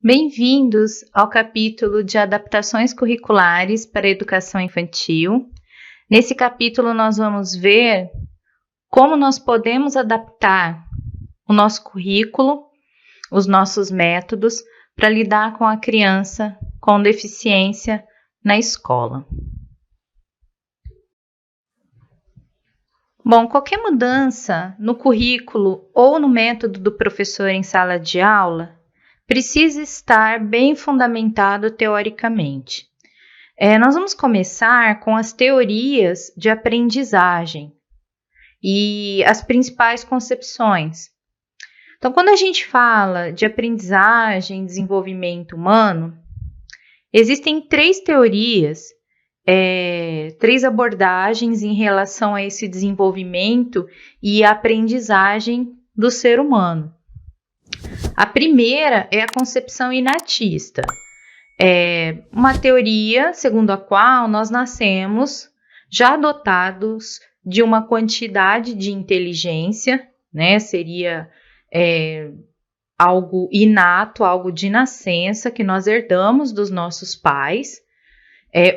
Bem-vindos ao capítulo de adaptações curriculares para a educação infantil. Nesse capítulo, nós vamos ver como nós podemos adaptar o nosso currículo, os nossos métodos, para lidar com a criança com deficiência na escola. Bom, qualquer mudança no currículo ou no método do professor em sala de aula precisa estar bem fundamentado teoricamente. Nós vamos começar com as teorias de aprendizagem e as principais concepções. Então, quando a gente fala de aprendizagem e desenvolvimento humano, existem três teorias, três abordagens em relação a esse desenvolvimento e aprendizagem do ser humano. A primeira é a concepção inatista, uma teoria segundo a qual nós nascemos já dotados de uma quantidade de inteligência, né? Seria algo inato, algo de nascença que nós herdamos dos nossos pais,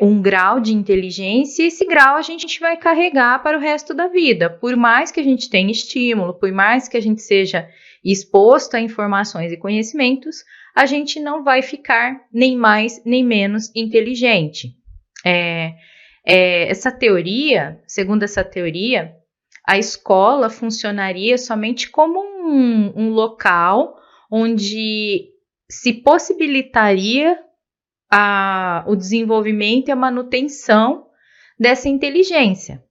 um grau de inteligência, e esse grau a gente vai carregar para o resto da vida, por mais que a gente tenha estímulo, por mais que a gente seja exposto a informações e conhecimentos, a gente não vai ficar nem mais nem menos inteligente. Essa teoria, segundo essa teoria, a escola funcionaria somente como um local onde se possibilitaria o desenvolvimento e a manutenção dessa inteligência.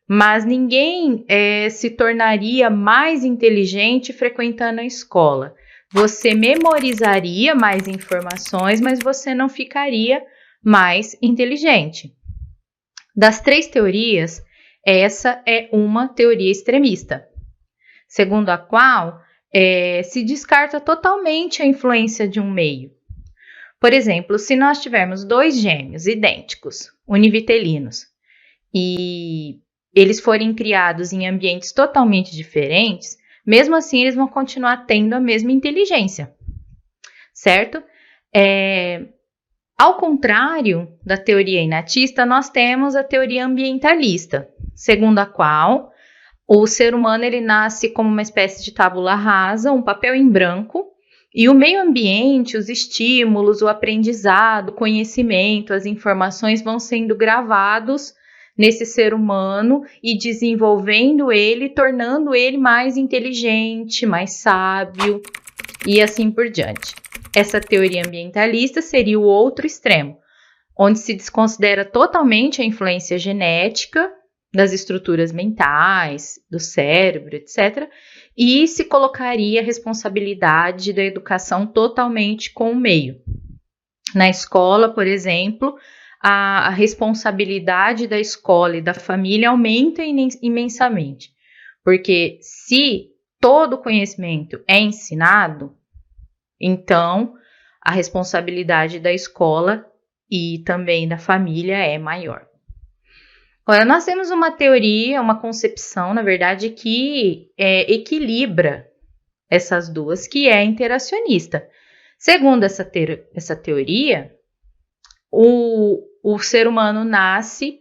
Mas ninguém se tornaria mais inteligente frequentando a escola. Você memorizaria mais informações, mas você não ficaria mais inteligente. Das três teorias, essa é uma teoria extremista, segundo a qual se descarta totalmente a influência de um meio. Por exemplo, se nós tivermos dois gêmeos idênticos, univitelinos, e eles forem criados em ambientes totalmente diferentes, mesmo assim eles vão continuar tendo a mesma inteligência, certo? Ao contrário da teoria inatista, nós temos a teoria ambientalista, segundo a qual o ser humano ele nasce como uma espécie de tábula rasa, um papel em branco, e o meio ambiente, os estímulos, o aprendizado, o conhecimento, as informações vão sendo gravados nesse ser humano e desenvolvendo ele, tornando ele mais inteligente, mais sábio e assim por diante. Essa teoria ambientalista seria o outro extremo, onde se desconsidera totalmente a influência genética das estruturas mentais, do cérebro, etc., e se colocaria a responsabilidade da educação totalmente com o meio. Na escola, por exemplo, a responsabilidade da escola e da família aumenta imensamente, porque se todo conhecimento é ensinado, então a responsabilidade da escola e também da família é maior. Agora, nós temos uma teoria, uma concepção, na verdade, que equilibra essas duas, que é interacionista. Segundo essa teoria, o ser humano nasce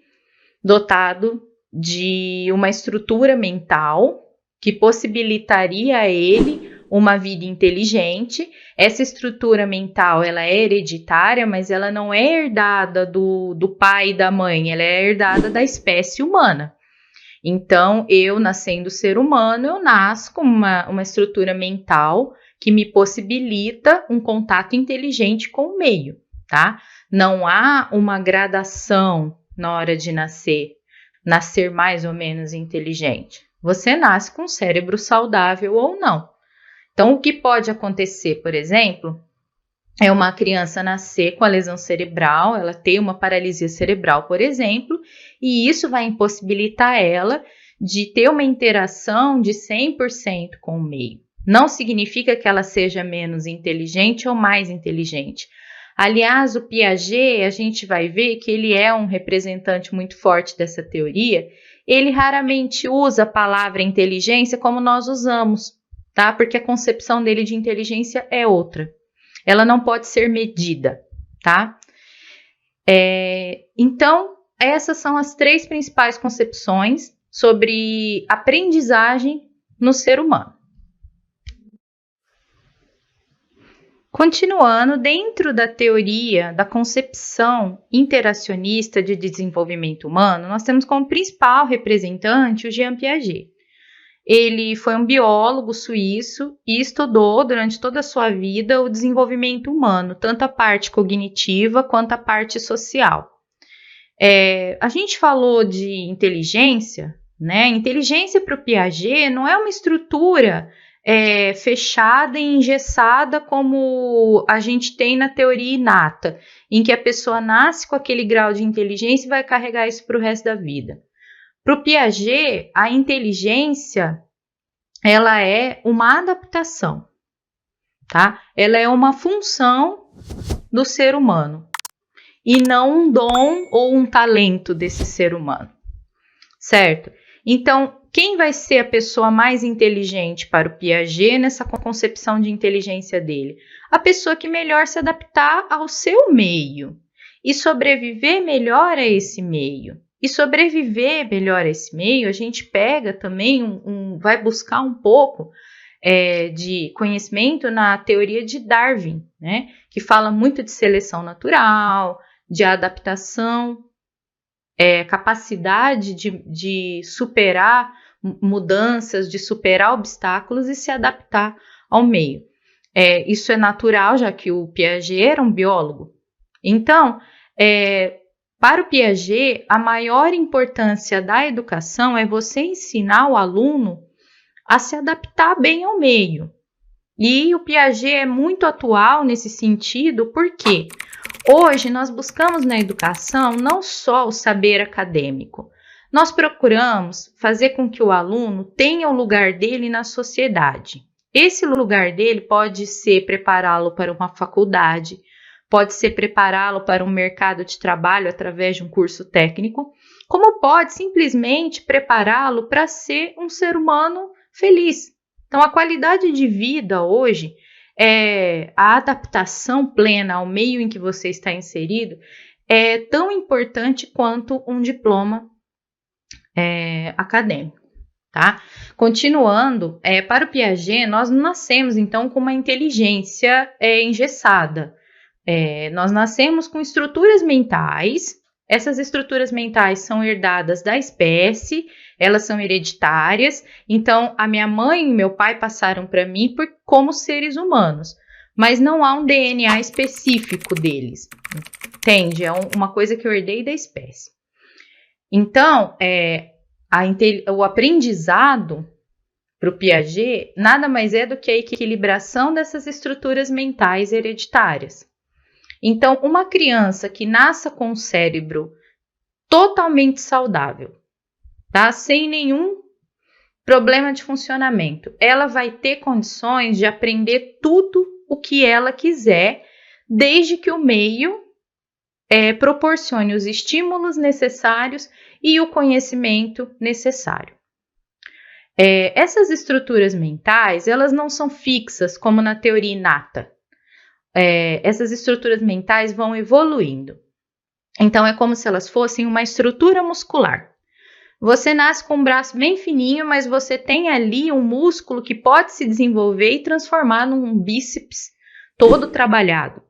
dotado de uma estrutura mental que possibilitaria a ele uma vida inteligente. Essa estrutura mental ela é hereditária, mas ela não é herdada do pai e da mãe, ela é herdada da espécie humana. Então, eu nascendo ser humano, eu nasço com uma estrutura mental que me possibilita um contato inteligente com o meio, tá? Não há uma gradação na hora de nascer mais ou menos inteligente. Você nasce com um cérebro saudável ou não. Então, o que pode acontecer, por exemplo, é uma criança nascer com a lesão cerebral, ela ter uma paralisia cerebral, por exemplo, e isso vai impossibilitar ela de ter uma interação de 100% com o meio. Não significa que ela seja menos inteligente ou mais inteligente. Aliás, o Piaget, a gente vai ver que ele é um representante muito forte dessa teoria. Ele raramente usa a palavra inteligência como nós usamos, tá? Porque a concepção dele de inteligência é outra. ela não pode ser medida, tá? Então, essas são as 3 principais concepções sobre aprendizagem no ser humano. Continuando, dentro da teoria da concepção interacionista de desenvolvimento humano, nós temos como principal representante o Jean Piaget. Ele foi um biólogo suíço e estudou durante toda a sua vida o desenvolvimento humano, tanto a parte cognitiva quanto a parte social. A gente falou de inteligência, né? Inteligência para o Piaget não é uma estrutura fechada e engessada como a gente tem na teoria inata, em que a pessoa nasce com aquele grau de inteligência e vai carregar isso para o resto da vida. Para o Piaget, a inteligência, ela é uma adaptação, tá? Ela é uma função do ser humano e não um dom ou um talento desse ser humano, certo? Então, quem vai ser a pessoa mais inteligente para o Piaget nessa concepção de inteligência dele? A pessoa que melhor se adaptar ao seu meio e sobreviver melhor a esse meio. E sobreviver melhor a esse meio, a gente pega também, vai buscar um pouco de conhecimento na teoria de Darwin, né? Que fala muito de seleção natural, de adaptação, capacidade de superar mudanças, de superar obstáculos e se adaptar ao meio. Isso é natural, já que o Piaget era um biólogo. Então, para o Piaget, a maior importância da educação é você ensinar o aluno a se adaptar bem ao meio. E o Piaget é muito atual nesse sentido, porque hoje nós buscamos na educação não só o saber acadêmico, nós procuramos fazer com que o aluno tenha o lugar dele na sociedade. Esse lugar dele pode ser prepará-lo para uma faculdade, pode ser prepará-lo para um mercado de trabalho através de um curso técnico, como pode simplesmente prepará-lo para ser um ser humano feliz. Então, a qualidade de vida hoje, a adaptação plena ao meio em que você está inserido, é tão importante quanto um diploma acadêmico. Tá? Continuando, para o Piaget, nós não nascemos então com uma inteligência engessada. Nós nascemos com estruturas mentais. Essas estruturas mentais são herdadas da espécie, elas são hereditárias. Então, a minha mãe e meu pai passaram para mim como seres humanos, mas não há um DNA específico deles, entende? É uma coisa que eu herdei da espécie. Então, o aprendizado para o Piaget nada mais é do que a equilibração dessas estruturas mentais hereditárias. Então, uma criança que nasça com um cérebro totalmente saudável, tá? Sem nenhum problema de funcionamento, ela vai ter condições de aprender tudo o que ela quiser, desde que o meio proporcione os estímulos necessários e o conhecimento necessário. Essas estruturas mentais, elas não são fixas como na teoria inata. Essas estruturas mentais vão evoluindo. Então, é como se elas fossem uma estrutura muscular. Você nasce com um braço bem fininho, mas você tem ali um músculo que pode se desenvolver e transformar num bíceps todo trabalhado.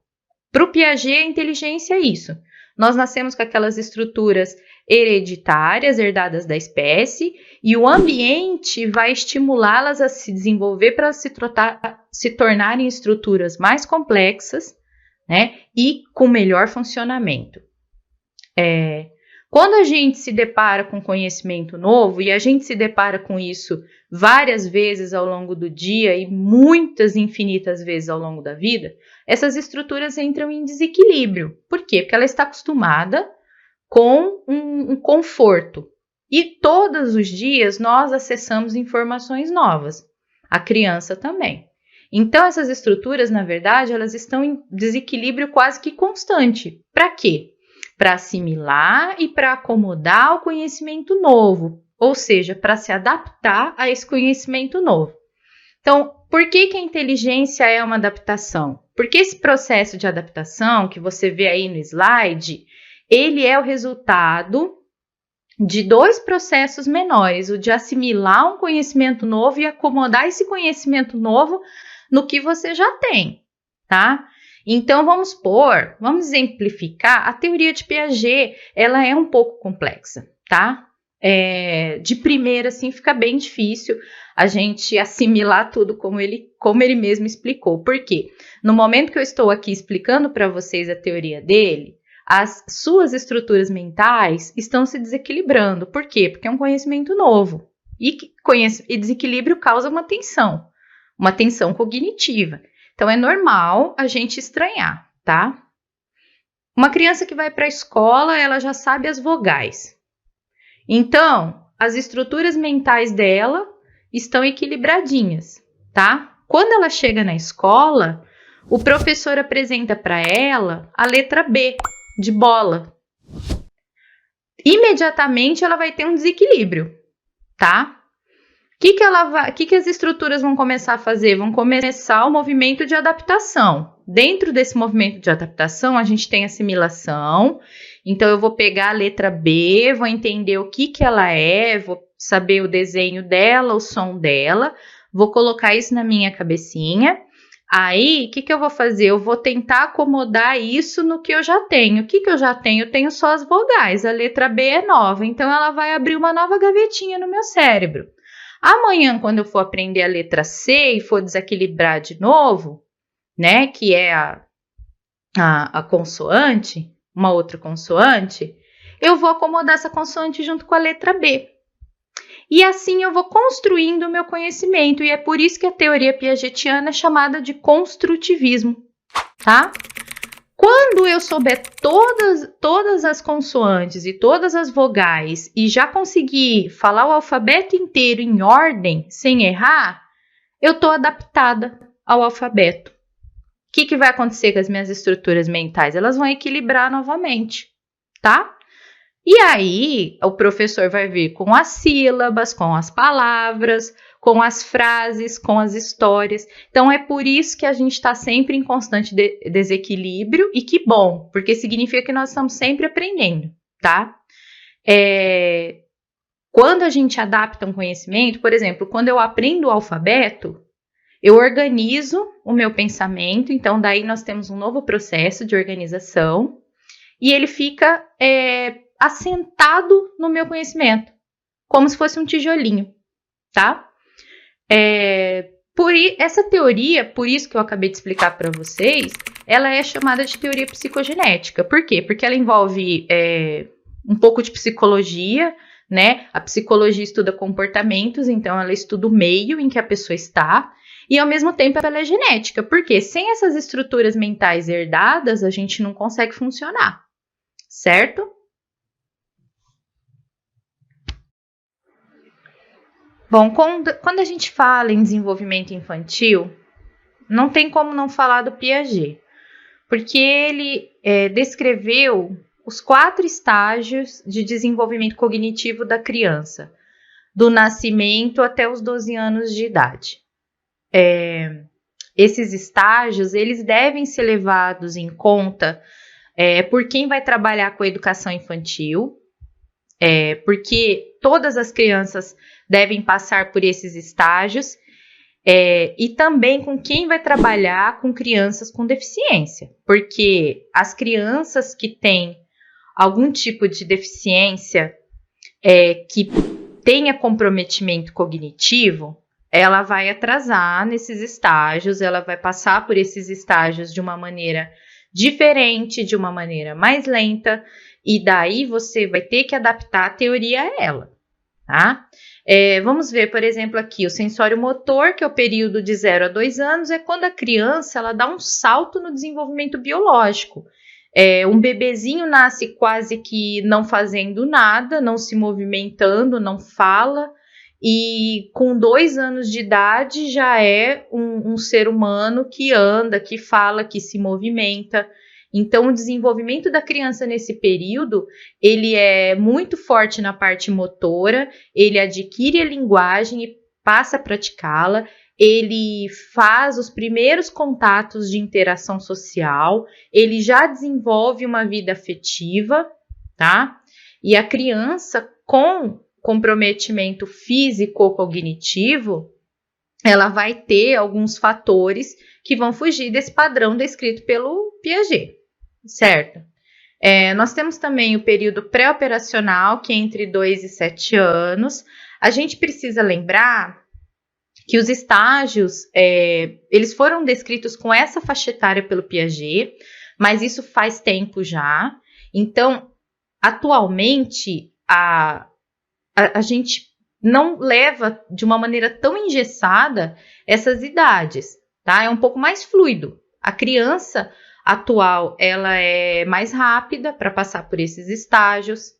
Para o Piaget, a inteligência é isso. Nós nascemos com aquelas estruturas hereditárias, herdadas da espécie, e o ambiente vai estimulá-las a se desenvolver para se tornarem estruturas mais complexas, né, e com melhor funcionamento. Quando a gente se depara com conhecimento novo, e a gente se depara com isso várias vezes ao longo do dia e muitas infinitas vezes ao longo da vida, essas estruturas entram em desequilíbrio. Por quê? Porque ela está acostumada com um conforto. E todos os dias nós acessamos informações novas. A criança também. Então, essas estruturas, na verdade, elas estão em desequilíbrio quase que constante. Para quê? Para assimilar e para acomodar o conhecimento novo. Ou seja, para se adaptar a esse conhecimento novo. Então, por que a inteligência é uma adaptação? Porque esse processo de adaptação que você vê aí no slide, ele é o resultado de 2 processos menores, o de assimilar um conhecimento novo e acomodar esse conhecimento novo no que você já tem, tá? Então, vamos exemplificar, a teoria de Piaget, ela é um pouco complexa, tá? De primeira, assim, fica bem difícil a gente assimilar tudo como ele mesmo explicou. Por quê? No momento que eu estou aqui explicando para vocês a teoria dele, as suas estruturas mentais estão se desequilibrando. Por quê? Porque é um conhecimento novo. E desequilíbrio causa uma tensão cognitiva. Então, é normal a gente estranhar, tá? Uma criança que vai para a escola, ela já sabe as vogais. Então, as estruturas mentais dela estão equilibradinhas, tá? Quando ela chega na escola, o professor apresenta para ela a letra B, de bola. Imediatamente ela vai ter um desequilíbrio, tá? O que as estruturas vão começar a fazer? Vão começar o movimento de adaptação. Dentro desse movimento de adaptação, a gente tem assimilação. Então, eu vou pegar a letra B, vou entender o que ela é, vou saber o desenho dela, o som dela, vou colocar isso na minha cabecinha. Aí, o que eu vou fazer? Eu vou tentar acomodar isso no que eu já tenho. O que eu já tenho? Eu tenho só as vogais. A letra B é nova, então ela vai abrir uma nova gavetinha no meu cérebro. Amanhã, quando eu for aprender a letra C e for desequilibrar de novo, né, que é a consoante, uma outra consoante, eu vou acomodar essa consoante junto com a letra B. E assim eu vou construindo o meu conhecimento, e é por isso que a teoria piagetiana é chamada de construtivismo, tá? Quando eu souber todas as consoantes e todas as vogais e já conseguir falar o alfabeto inteiro em ordem, sem errar, eu estou adaptada ao alfabeto. O que vai acontecer com as minhas estruturas mentais? Elas vão equilibrar novamente, tá? E aí, o professor vai vir com as sílabas, com as palavras, com as frases, com as histórias. Então, é por isso que a gente está sempre em constante desequilíbrio, e que bom, porque significa que nós estamos sempre aprendendo, tá? Quando a gente adapta um conhecimento, por exemplo, quando eu aprendo o alfabeto, eu organizo o meu pensamento, então daí nós temos um novo processo de organização, e ele fica assentado no meu conhecimento, como se fosse um tijolinho, tá? Essa teoria, por isso que eu acabei de explicar para vocês, ela é chamada de teoria psicogenética. Por quê? Porque ela envolve um pouco de psicologia, né? A psicologia estuda comportamentos, então ela estuda o meio em que a pessoa está, e ao mesmo tempo ela é genética, porque sem essas estruturas mentais herdadas, a gente não consegue funcionar, certo? Bom, quando a gente fala em desenvolvimento infantil, não tem como não falar do Piaget, porque ele descreveu os 4 estágios de desenvolvimento cognitivo da criança, do nascimento até os 12 anos de idade. Esses estágios, eles devem ser levados em conta por quem vai trabalhar com a educação infantil, porque todas as crianças devem passar por esses estágios, e também com quem vai trabalhar com crianças com deficiência, porque as crianças que têm algum tipo de deficiência que tenha comprometimento cognitivo, ela vai atrasar nesses estágios, ela vai passar por esses estágios de uma maneira diferente, de uma maneira mais lenta, e daí você vai ter que adaptar a teoria a ela, tá? Vamos ver, por exemplo, aqui o sensório motor, que é o período de 0 a 2 anos, é quando a criança ela dá um salto no desenvolvimento biológico. Um bebezinho nasce quase que não fazendo nada, não se movimentando, não fala, e com 2 anos de idade já é um ser humano que anda, que fala, que se movimenta. Então, o desenvolvimento da criança nesse período, ele é muito forte na parte motora, ele adquire a linguagem e passa a praticá-la, ele faz os primeiros contatos de interação social, ele já desenvolve uma vida afetiva, tá? E a criança com comprometimento físico-cognitivo, ela vai ter alguns fatores que vão fugir desse padrão descrito pelo Piaget, certo? Nós temos também o período pré-operacional, que é entre 2 e 7 anos. A gente precisa lembrar que os estágios, eles foram descritos com essa faixa etária pelo Piaget, mas isso faz tempo já. Então, atualmente, a gente não leva de uma maneira tão engessada essas idades, tá? É um pouco mais fluido. A criança atual, ela é mais rápida para passar por esses estágios,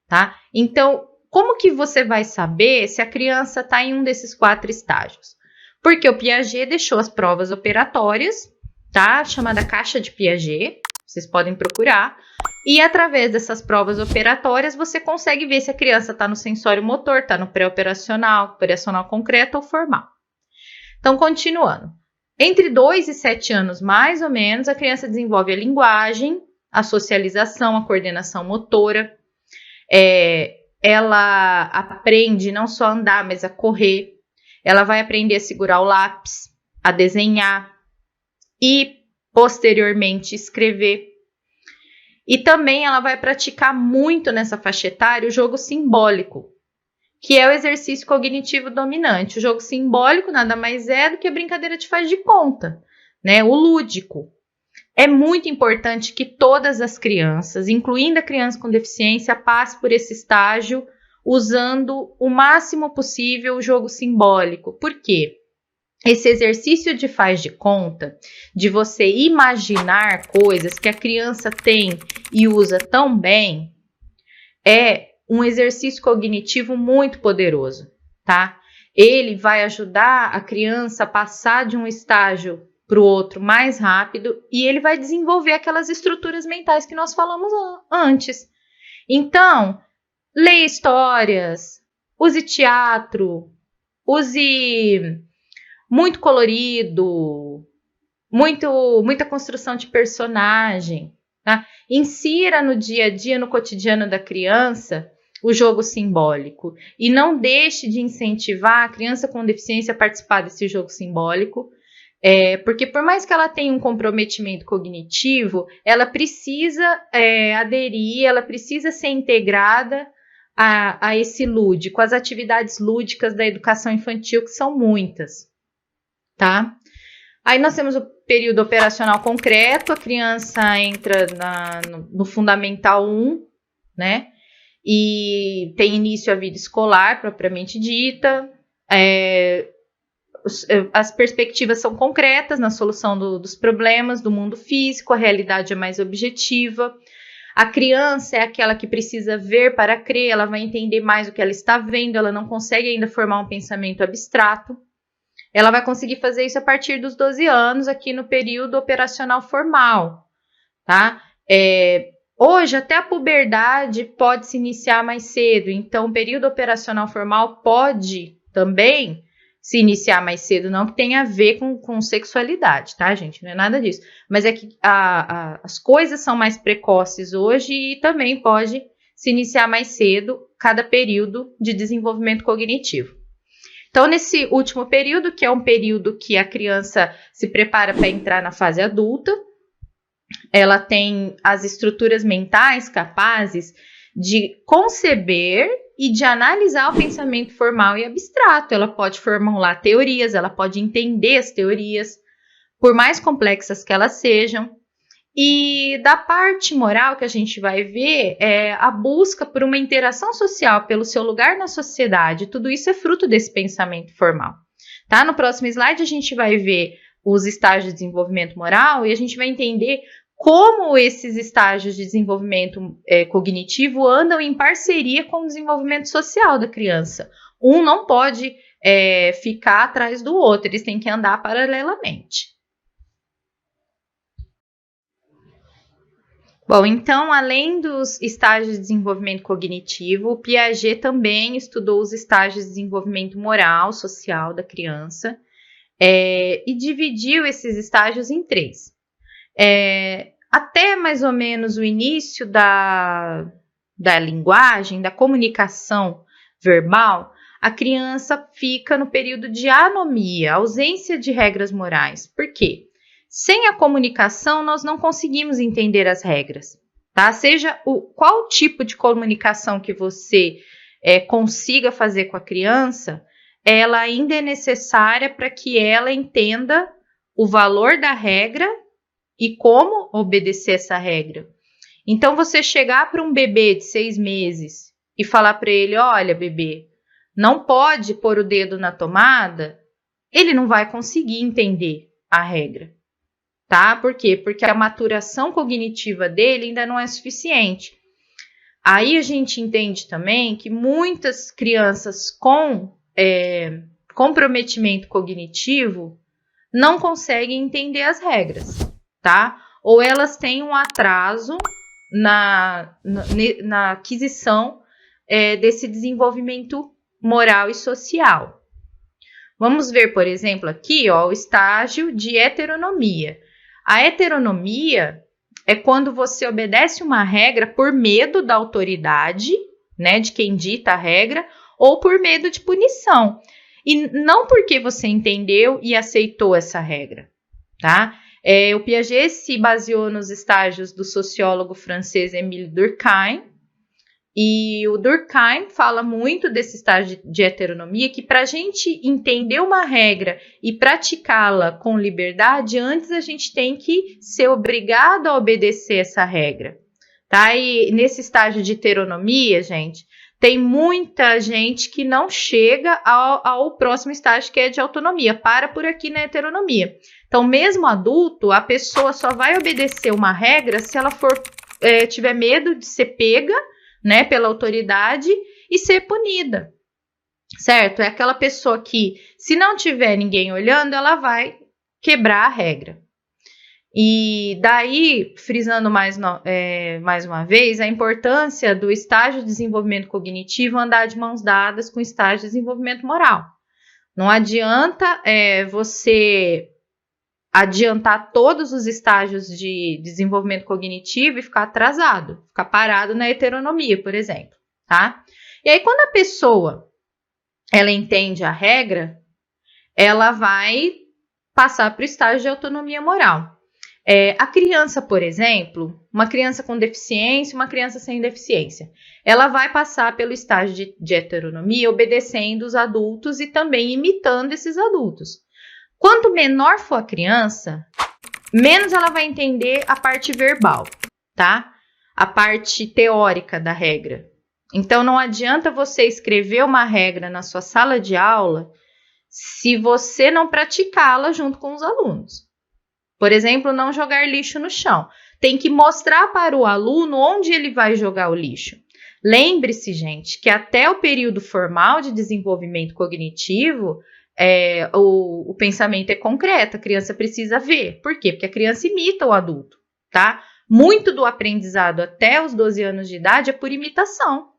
tá? Então, como que você vai saber se a criança está em um desses 4 estágios? Porque o Piaget deixou as provas operatórias, tá? Chamada caixa de Piaget, vocês podem procurar. E através dessas provas operatórias, você consegue ver se a criança está no sensório motor, está no pré-operacional, operacional concreto ou formal. Então, continuando. Entre 2 e 7 anos, mais ou menos, a criança desenvolve a linguagem, a socialização, a coordenação motora. Ela aprende não só a andar, mas a correr. Ela vai aprender a segurar o lápis, a desenhar e, posteriormente, escrever. E também ela vai praticar muito nessa faixa etária o jogo simbólico, que é o exercício cognitivo dominante. O jogo simbólico nada mais é do que a brincadeira de faz de conta, né? O lúdico. É muito importante que todas as crianças, incluindo a criança com deficiência, passem por esse estágio usando o máximo possível o jogo simbólico. Por quê? Esse exercício de faz de conta, de você imaginar coisas que a criança tem e usa tão bem, é um exercício cognitivo muito poderoso, tá? Ele vai ajudar a criança a passar de um estágio para o outro mais rápido e ele vai desenvolver aquelas estruturas mentais que nós falamos antes. Então, leia histórias, use teatro, use muito colorido, muita construção de personagem, tá? Insira no dia a dia, no cotidiano da criança, o jogo simbólico. E não deixe de incentivar a criança com deficiência a participar desse jogo simbólico, porque por mais que ela tenha um comprometimento cognitivo, ela precisa aderir, ela precisa ser integrada a esse lúdico, as atividades lúdicas da educação infantil, que são muitas, tá? Aí nós temos o período operacional concreto, a criança entra no Fundamental 1, né? E tem início a vida escolar, propriamente dita. As perspectivas são concretas na solução dos problemas do mundo físico, a realidade é mais objetiva. A criança é aquela que precisa ver para crer, ela vai entender mais o que ela está vendo, ela não consegue ainda formar um pensamento abstrato. Ela vai conseguir fazer isso a partir dos 12 anos, aqui no período operacional formal, tá? Hoje, até a puberdade pode se iniciar mais cedo, então o período operacional formal pode também se iniciar mais cedo, não que tenha a ver com sexualidade, tá, gente? Não é nada disso. Mas é que as coisas são mais precoces hoje e também pode se iniciar mais cedo cada período de desenvolvimento cognitivo. Então, nesse último período, que é um período que a criança se prepara para entrar na fase adulta, ela tem as estruturas mentais capazes de conceber e de analisar o pensamento formal e abstrato. Ela pode formular teorias, ela pode entender as teorias, por mais complexas que elas sejam. E da parte moral que a gente vai ver é a busca por uma interação social, pelo seu lugar na sociedade. Tudo isso é fruto desse pensamento formal, tá? No próximo slide a gente vai ver os estágios de desenvolvimento moral e a gente vai entender como esses estágios de desenvolvimento cognitivo andam em parceria com o desenvolvimento social da criança. Um não pode ficar atrás do outro, eles têm que andar paralelamente. Bom, então, além dos estágios de desenvolvimento cognitivo, o Piaget também estudou os estágios de desenvolvimento moral, social da criança. e dividiu esses estágios em 3. Até mais ou menos o início da linguagem, da comunicação verbal, a criança fica no período de anomia, ausência de regras morais. Por quê? Sem a comunicação, nós não conseguimos entender as regras, tá? Seja qual tipo de comunicação que você consiga fazer com a criança, ela ainda é necessária para que ela entenda o valor da regra e como obedecer essa regra. Então, você chegar para um bebê de 6 meses e falar para ele, olha, bebê, não pode pôr o dedo na tomada, ele não vai conseguir entender a regra, tá? Por quê? Porque a maturação cognitiva dele ainda não é suficiente. Aí a gente entende também que muitas crianças com comprometimento cognitivo não conseguem entender as regras, tá? Ou elas têm um atraso na aquisição desse desenvolvimento moral e social. Vamos ver, por exemplo, aqui, o estágio de heteronomia. A heteronomia é quando você obedece uma regra por medo da autoridade, né, de quem dita a regra, ou por medo de punição. E não porque você entendeu e aceitou essa regra, tá? O Piaget se baseou nos estágios do sociólogo francês Émile Durkheim, e o Durkheim fala muito desse estágio de heteronomia, que para a gente entender uma regra e praticá-la com liberdade, antes a gente tem que ser obrigado a obedecer essa regra, tá? E nesse estágio de heteronomia, gente, tem muita gente que não chega ao próximo estágio, que é de autonomia, para por aqui na heteronomia. Então, mesmo adulto, a pessoa só vai obedecer uma regra se ela tiver medo de ser pega, né, pela autoridade e ser punida, certo? É aquela pessoa que, se não tiver ninguém olhando, ela vai quebrar a regra. E daí, frisando mais uma vez, a importância do estágio de desenvolvimento cognitivo andar de mãos dadas com o estágio de desenvolvimento moral. Não adianta você adiantar todos os estágios de desenvolvimento cognitivo e ficar atrasado, ficar parado na heteronomia, por exemplo, tá? E aí, quando a pessoa ela entende a regra, ela vai passar para o estágio de autonomia moral. A criança, por exemplo, uma criança com deficiência, uma criança sem deficiência, ela vai passar pelo estágio de heteronomia obedecendo os adultos e também imitando esses adultos. Quanto menor for a criança, menos ela vai entender a parte verbal, tá? A parte teórica da regra. Então, não adianta você escrever uma regra na sua sala de aula se você não praticá-la junto com os alunos. Por exemplo, não jogar lixo no chão. Tem que mostrar para o aluno onde ele vai jogar o lixo. Lembre-se, gente, que até o período formal de desenvolvimento cognitivo, o pensamento é concreto, a criança precisa ver. Por quê? Porque a criança imita o adulto, tá? Muito do aprendizado até os 12 anos de idade é por imitação.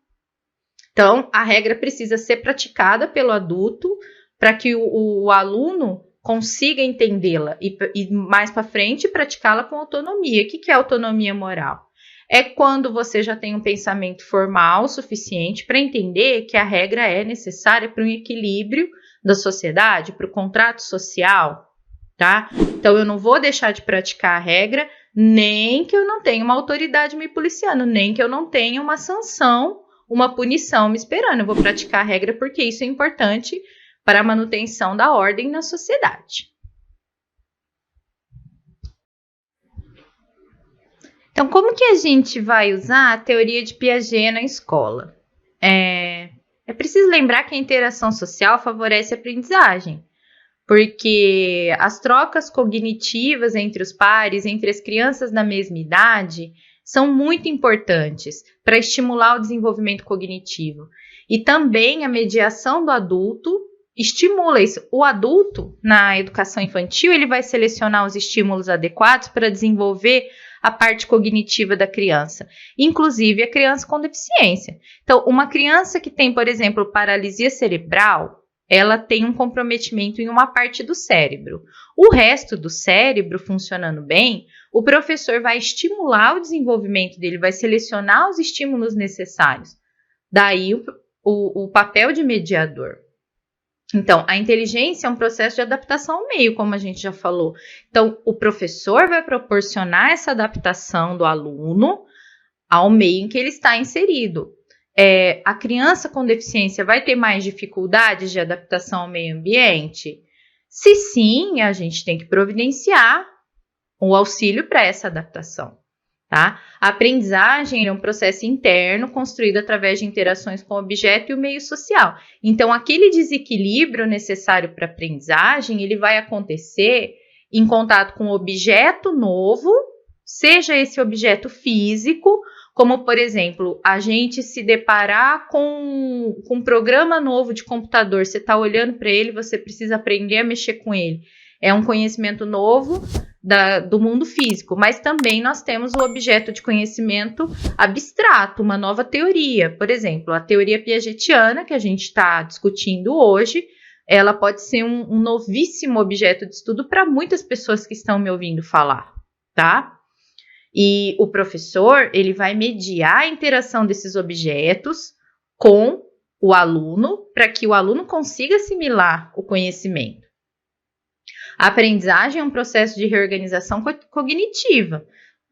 Então, a regra precisa ser praticada pelo adulto para que o aluno consiga entendê-la e mais para frente praticá-la com autonomia. O que é autonomia moral? É quando você já tem um pensamento formal suficiente para entender que a regra é necessária para um equilíbrio da sociedade, para o contrato social, tá? Então, eu não vou deixar de praticar a regra, nem que eu não tenha uma autoridade me policiando, nem que eu não tenha uma sanção, uma punição me esperando. Eu vou praticar a regra porque isso é importante para a manutenção da ordem na sociedade. Então, como que a gente vai usar a teoria de Piaget na escola? É preciso lembrar que a interação social favorece a aprendizagem, porque as trocas cognitivas entre os pares, entre as crianças da mesma idade, são muito importantes para estimular o desenvolvimento cognitivo. E também a mediação do adulto estimula isso. O adulto, na educação infantil, ele vai selecionar os estímulos adequados para desenvolver a parte cognitiva da criança, inclusive a criança com deficiência. Então, uma criança que tem, por exemplo, paralisia cerebral, ela tem um comprometimento em uma parte do cérebro. O resto do cérebro funcionando bem, o professor vai estimular o desenvolvimento dele, vai selecionar os estímulos necessários. Daí o papel de mediador. Então, a inteligência é um processo de adaptação ao meio, como a gente já falou. Então, o professor vai proporcionar essa adaptação do aluno ao meio em que ele está inserido. A criança com deficiência vai ter mais dificuldades de adaptação ao meio ambiente? Se sim, a gente tem que providenciar o auxílio para essa adaptação. Tá? A aprendizagem é um processo interno construído através de interações com o objeto e o meio social. Então, aquele desequilíbrio necessário para a aprendizagem, ele vai acontecer em contato com um objeto novo, seja esse objeto físico, como, por exemplo, a gente se deparar com um programa novo de computador, você está olhando para ele, você precisa aprender a mexer com ele. É um conhecimento novo do mundo físico, mas também nós temos o objeto de conhecimento abstrato, uma nova teoria. Por exemplo, a teoria piagetiana, que a gente está discutindo hoje, ela pode ser um novíssimo objeto de estudo para muitas pessoas que estão me ouvindo falar, tá? E o professor, ele vai mediar a interação desses objetos com o aluno, para que o aluno consiga assimilar o conhecimento. A aprendizagem é um processo de reorganização cognitiva.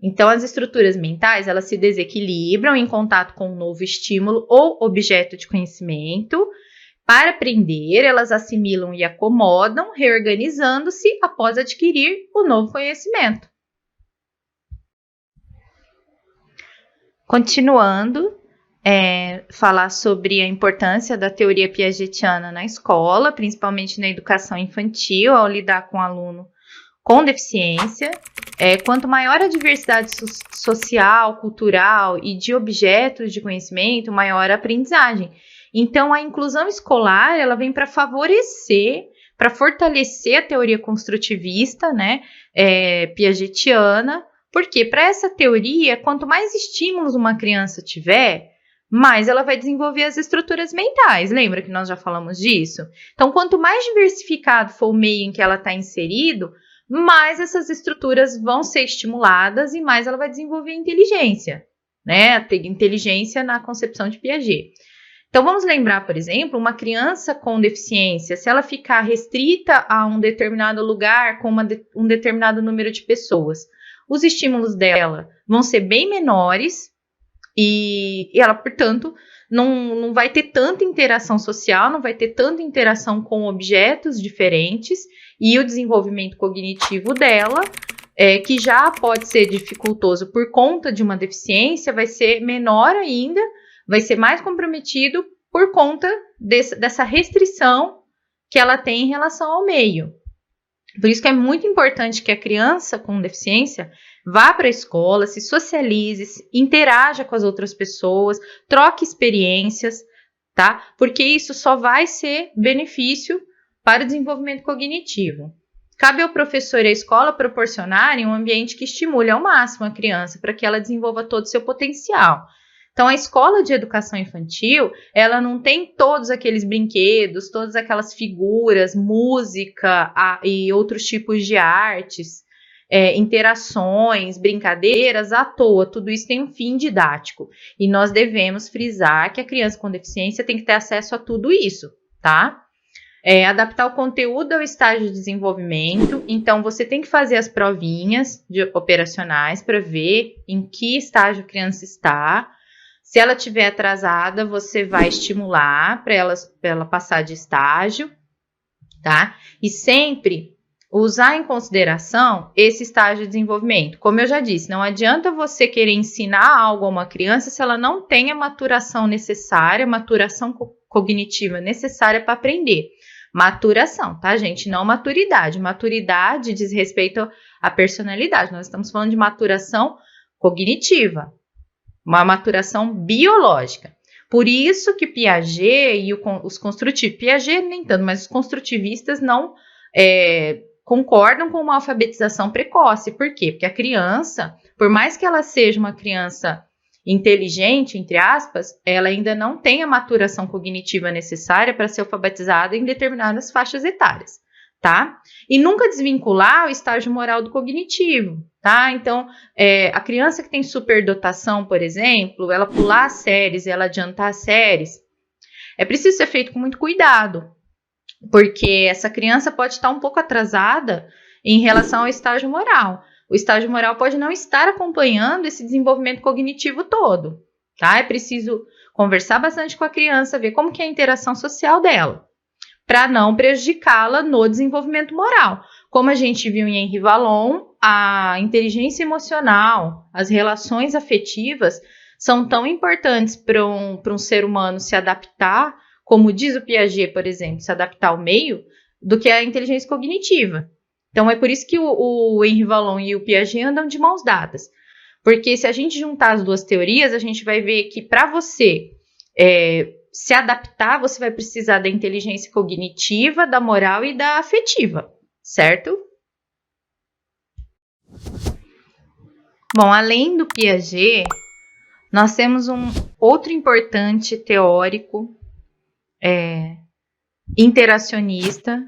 Então, as estruturas mentais, elas se desequilibram em contato com um novo estímulo ou objeto de conhecimento. Para aprender, elas assimilam e acomodam, reorganizando-se após adquirir o novo conhecimento. Continuando, falar sobre a importância da teoria piagetiana na escola, principalmente na educação infantil, ao lidar com o aluno com deficiência. Quanto maior a diversidade social, cultural e de objetos de conhecimento, maior a aprendizagem. Então, a inclusão escolar, ela vem para favorecer, para fortalecer a teoria construtivista, né, piagetiana, porque para essa teoria, quanto mais estímulos uma criança tiver, mais ela vai desenvolver as estruturas mentais. Lembra que nós já falamos disso? Então, quanto mais diversificado for o meio em que ela está inserido, mais essas estruturas vão ser estimuladas e mais ela vai desenvolver inteligência, né? Ter inteligência na concepção de Piaget. Então, vamos lembrar, por exemplo, uma criança com deficiência, se ela ficar restrita a um determinado lugar com um determinado número de pessoas, os estímulos dela vão ser bem menores e ela, portanto, não vai ter tanta interação social, não vai ter tanta interação com objetos diferentes e o desenvolvimento cognitivo dela, que já pode ser dificultoso por conta de uma deficiência, vai ser menor ainda, vai ser mais comprometido por conta dessa restrição que ela tem em relação ao meio. Por isso que é muito importante que a criança com deficiência vá para a escola, se socialize, interaja com as outras pessoas, troque experiências, tá? Porque isso só vai ser benefício para o desenvolvimento cognitivo. Cabe ao professor e à escola proporcionarem um ambiente que estimule ao máximo a criança para que ela desenvolva todo o seu potencial. Então, a escola de educação infantil, ela não tem todos aqueles brinquedos, todas aquelas figuras, música e outros tipos de artes, interações, brincadeiras à toa. Tudo isso tem um fim didático. E nós devemos frisar que a criança com deficiência tem que ter acesso a tudo isso, tá? Adaptar o conteúdo ao estágio de desenvolvimento. Então, você tem que fazer as provinhas operacionais para ver em que estágio a criança está. Se ela estiver atrasada, você vai estimular para ela passar de estágio, tá? E sempre usar em consideração esse estágio de desenvolvimento. Como eu já disse, não adianta você querer ensinar algo a uma criança se ela não tem a maturação necessária, maturação cognitiva necessária para aprender. Maturação, tá, gente? Não maturidade. Maturidade diz respeito à personalidade. Nós estamos falando de maturação cognitiva. Uma maturação biológica. Por isso que Piaget e os construtivistas, Piaget nem tanto, mas os construtivistas não concordam com uma alfabetização precoce. Por quê? Porque a criança, por mais que ela seja uma criança inteligente, entre aspas, ela ainda não tem a maturação cognitiva necessária para ser alfabetizada em determinadas faixas etárias, tá? E nunca desvincular o estágio moral do cognitivo, tá? Então, a criança que tem superdotação, por exemplo, ela pular as séries, ela adiantar as séries, é preciso ser feito com muito cuidado, porque essa criança pode estar um pouco atrasada em relação ao estágio moral. O estágio moral pode não estar acompanhando esse desenvolvimento cognitivo todo, tá? É preciso conversar bastante com a criança, ver como que é a interação social dela, para não prejudicá-la no desenvolvimento moral. Como a gente viu em Henri Vallon, a inteligência emocional, as relações afetivas são tão importantes para um ser humano se adaptar, como diz o Piaget, por exemplo, se adaptar ao meio, do que a inteligência cognitiva. Então, é por isso que o Henri Vallon e o Piaget andam de mãos dadas. Porque se a gente juntar as duas teorias, a gente vai ver que para você se adaptar, você vai precisar da inteligência cognitiva, da moral e da afetiva, certo? Bom, além do Piaget, nós temos um outro importante teórico interacionista,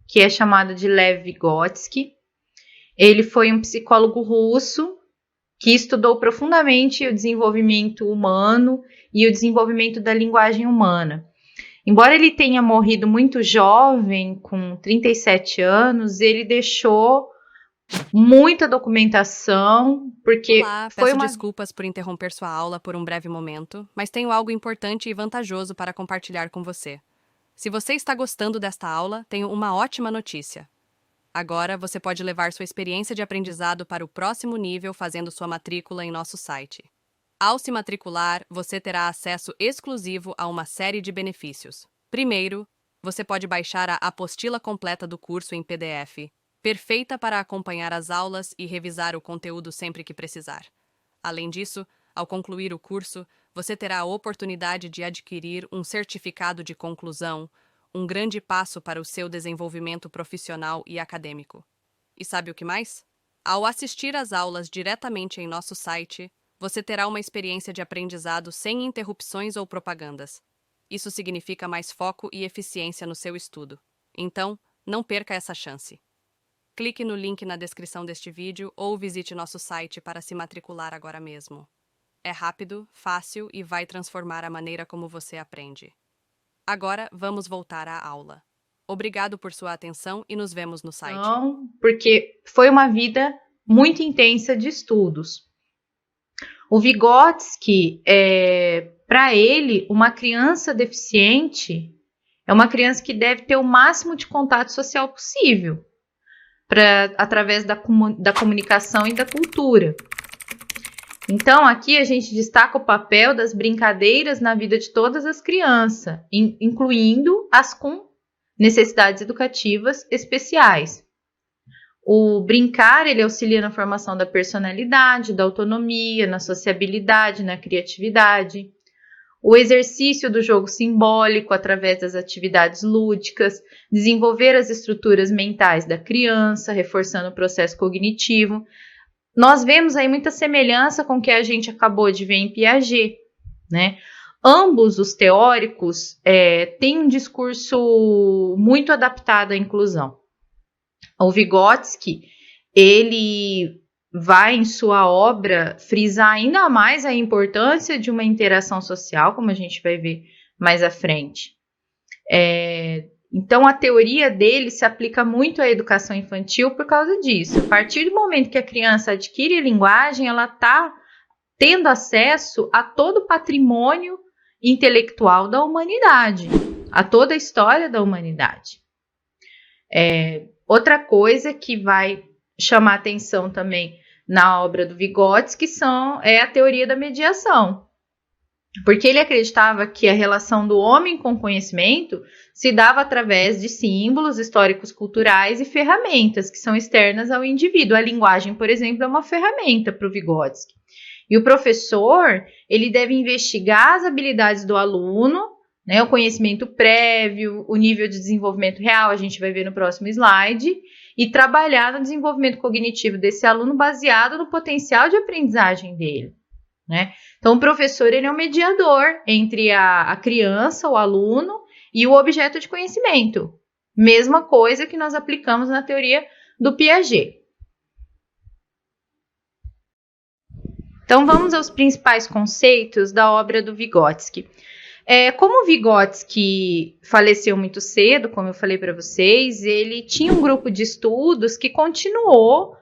que é chamado de Lev Vygotsky. Ele foi um psicólogo russo que estudou profundamente o desenvolvimento humano e o desenvolvimento da linguagem humana. Embora ele tenha morrido muito jovem, com 37 anos, ele deixou muita documentação, porque Olá, peço desculpas por interromper sua aula por um breve momento, mas tenho algo importante e vantajoso para compartilhar com você. Se você está gostando desta aula, tenho uma ótima notícia. Agora você pode levar sua experiência de aprendizado para o próximo nível fazendo sua matrícula em nosso site. Ao se matricular, você terá acesso exclusivo a uma série de benefícios. Primeiro, você pode baixar a apostila completa do curso em PDF, perfeita para acompanhar as aulas e revisar o conteúdo sempre que precisar. Além disso, ao concluir o curso, você terá a oportunidade de adquirir um certificado de conclusão, um grande passo para o seu desenvolvimento profissional e acadêmico. E sabe o que mais? Ao assistir às aulas diretamente em nosso site, você terá uma experiência de aprendizado sem interrupções ou propagandas. Isso significa mais foco e eficiência no seu estudo. Então, não perca essa chance. Clique no link na descrição deste vídeo ou visite nosso site para se matricular agora mesmo. É rápido, fácil e vai transformar a maneira como você aprende. Agora, vamos voltar à aula. Obrigado por sua atenção e nos vemos no site. Não, porque foi uma vida muito intensa de estudos. O Vygotsky, para ele, uma criança deficiente é uma criança que deve ter o máximo de contato social possível, através da comunicação e da cultura. Então, aqui a gente destaca o papel das brincadeiras na vida de todas as crianças, incluindo as com necessidades educativas especiais. O brincar, ele auxilia na formação da personalidade, da autonomia, na sociabilidade, na criatividade. O exercício do jogo simbólico através das atividades lúdicas, desenvolver as estruturas mentais da criança, reforçando o processo cognitivo. Nós vemos aí muita semelhança com o que a gente acabou de ver em Piaget, né? Ambos os teóricos têm um discurso muito adaptado à inclusão. O Vygotsky, ele vai em sua obra frisar ainda mais a importância de uma interação social, como a gente vai ver mais à frente. Então, a teoria dele se aplica muito à educação infantil por causa disso. A partir do momento que a criança adquire linguagem, ela está tendo acesso a todo o patrimônio intelectual da humanidade, a toda a história da humanidade. Outra coisa que vai chamar atenção também na obra do Vygotsky é a teoria da mediação, porque ele acreditava que a relação do homem com o conhecimento se dava através de símbolos históricos, culturais e ferramentas que são externas ao indivíduo. A linguagem, por exemplo, é uma ferramenta para o Vygotsky. E o professor, ele deve investigar as habilidades do aluno, né, o conhecimento prévio, o nível de desenvolvimento real, a gente vai ver no próximo slide, e trabalhar no desenvolvimento cognitivo desse aluno baseado no potencial de aprendizagem dele, né? Então, o professor ele é o mediador entre a criança, o aluno e o objeto de conhecimento. Mesma coisa que nós aplicamos na teoria do Piaget. Então, vamos aos principais conceitos da obra do Vygotsky. Como o Vygotsky faleceu muito cedo, como eu falei para vocês, ele tinha um grupo de estudos que continuou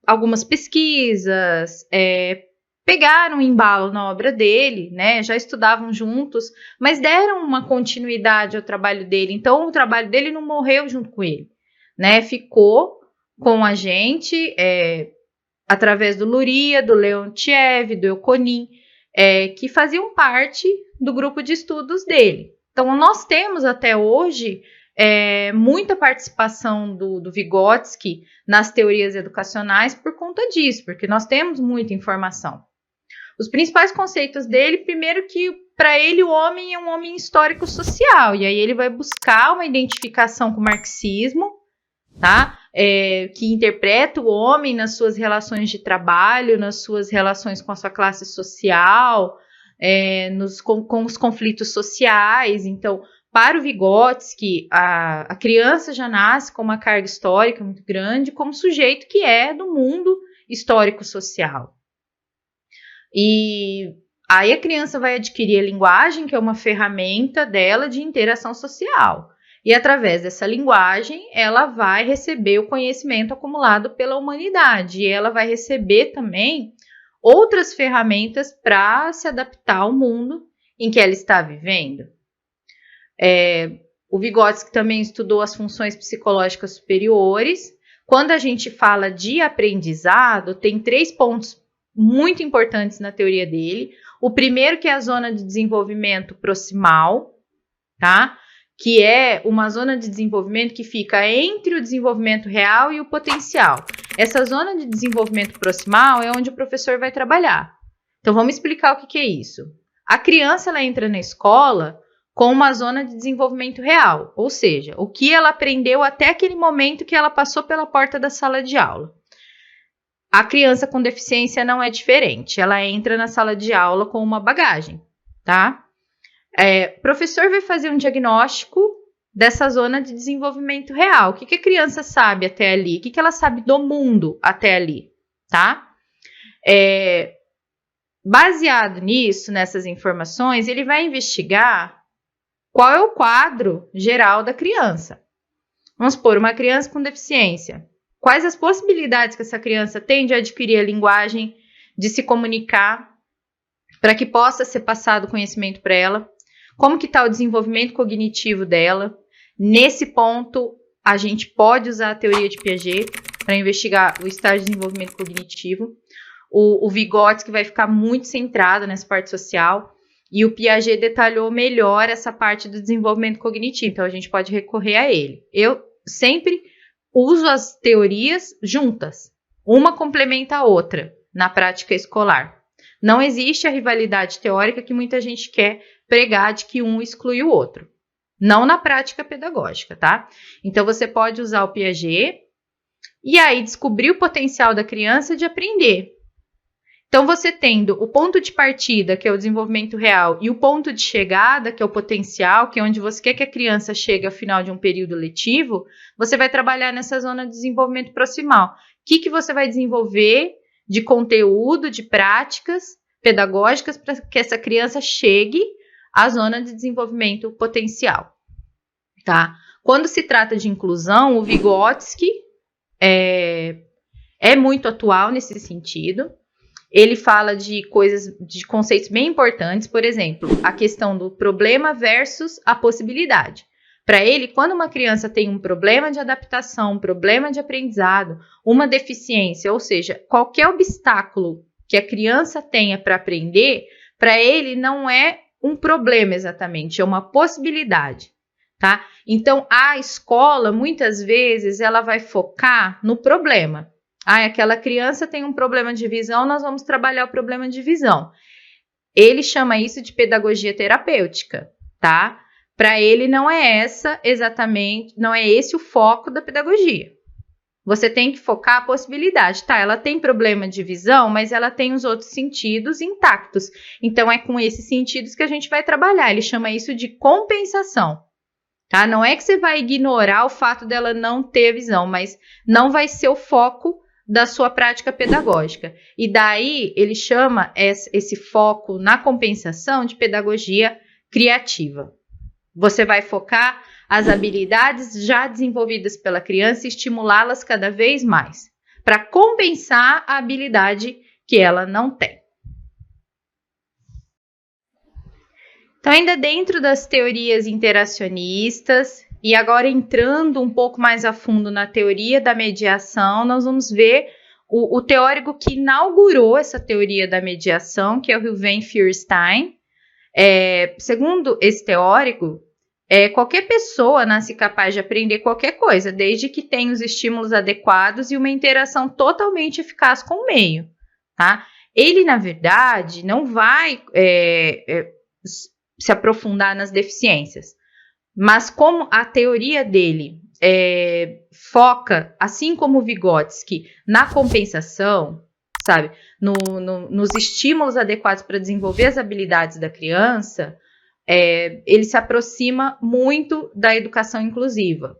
algumas pesquisas, pegaram embalo na obra dele, né? Já estudavam juntos, mas deram uma continuidade ao trabalho dele. Então, o trabalho dele não morreu junto com ele, né? Ficou com a gente, através do Luria, do Leontiev, do Euconin, que faziam parte do grupo de estudos dele. Então, nós temos até hoje muita participação do Vygotsky nas teorias educacionais por conta disso, porque nós temos muita informação. Os principais conceitos dele, primeiro que para ele o homem é um homem histórico-social, e aí ele vai buscar uma identificação com o marxismo, tá? Que interpreta o homem nas suas relações de trabalho, nas suas relações com a sua classe social, com os conflitos sociais. Então, para o Vygotsky, a criança já nasce com uma carga histórica muito grande, como sujeito que é do mundo histórico-social. E aí a criança vai adquirir a linguagem, que é uma ferramenta dela de interação social. E através dessa linguagem, ela vai receber o conhecimento acumulado pela humanidade. E ela vai receber também outras ferramentas para se adaptar ao mundo em que ela está vivendo. O Vygotsky também estudou as funções psicológicas superiores. Quando a gente fala de aprendizado, tem 3 pontos muito importantes na teoria dele. O primeiro que é a zona de desenvolvimento proximal, tá? Que é uma zona de desenvolvimento que fica entre o desenvolvimento real e o potencial. Essa zona de desenvolvimento proximal é onde o professor vai trabalhar. Então, vamos explicar o que é isso. A criança ela entra na escola com uma zona de desenvolvimento real, ou seja, o que ela aprendeu até aquele momento que ela passou pela porta da sala de aula. A criança com deficiência não é diferente, ela entra na sala de aula com uma bagagem, tá? O professor vai fazer um diagnóstico dessa zona de desenvolvimento real. O que a criança sabe até ali? O que ela sabe do mundo até ali, tá? Baseado nisso, nessas informações, ele vai investigar qual é o quadro geral da criança. Vamos supor, uma criança com deficiência. Quais as possibilidades que essa criança tem de adquirir a linguagem, de se comunicar, para que possa ser passado conhecimento para ela? Como que está o desenvolvimento cognitivo dela? Nesse ponto, a gente pode usar a teoria de Piaget para investigar o estágio de desenvolvimento cognitivo. O Vygotsky vai ficar muito centrado nessa parte social e o Piaget detalhou melhor essa parte do desenvolvimento cognitivo, então a gente pode recorrer a ele. Eu sempre uso as teorias juntas, uma complementa a outra na prática escolar. Não existe a rivalidade teórica que muita gente quer pregar de que um exclui o outro. Não na prática pedagógica, tá? Então, você pode usar o Piaget e aí descobrir o potencial da criança de aprender. Então, você tendo o ponto de partida, que é o desenvolvimento real, e o ponto de chegada, que é o potencial, que é onde você quer que a criança chegue ao final de um período letivo, você vai trabalhar nessa zona de desenvolvimento proximal. O que você vai desenvolver de conteúdo, de práticas pedagógicas para que essa criança chegue à zona de desenvolvimento potencial, tá? Quando se trata de inclusão, o Vygotsky é muito atual nesse sentido. Ele fala de conceitos bem importantes, por exemplo, a questão do problema versus a possibilidade. Para ele, quando uma criança tem um problema de adaptação, um problema de aprendizado, uma deficiência, ou seja, qualquer obstáculo que a criança tenha para aprender, para ele não é um problema exatamente, é uma possibilidade, tá? Então, a escola, muitas vezes, ela vai focar no problema. Aquela criança tem um problema de visão, nós vamos trabalhar o problema de visão. Ele chama isso de pedagogia terapêutica, tá? Para ele não é esse o foco da pedagogia. você tem que focar a possibilidade, tá? Ela tem problema de visão, mas ela tem os outros sentidos intactos. Então, é com esses sentidos que a gente vai trabalhar. Ele chama isso de compensação, tá? Não é que você vai ignorar o fato dela não ter visão, mas não vai ser o foco da sua prática pedagógica. E daí, ele chama esse foco na compensação de pedagogia criativa. Você vai focar as habilidades já desenvolvidas pela criança e estimulá-las cada vez mais, para compensar a habilidade que ela não tem. Então, ainda dentro das teorias interacionistas, e agora entrando um pouco mais a fundo na teoria da mediação, nós vamos ver o teórico que inaugurou essa teoria da mediação, que é o Reuven Feuerstein. Segundo esse teórico, qualquer pessoa nasce capaz de aprender qualquer coisa, desde que tenha os estímulos adequados e uma interação totalmente eficaz com o meio, tá? Ele, na verdade, não vai se aprofundar nas deficiências, mas como a teoria dele foca, assim como o Vygotsky, na compensação, sabe? Nos estímulos adequados para desenvolver as habilidades da criança, ele se aproxima muito da educação inclusiva.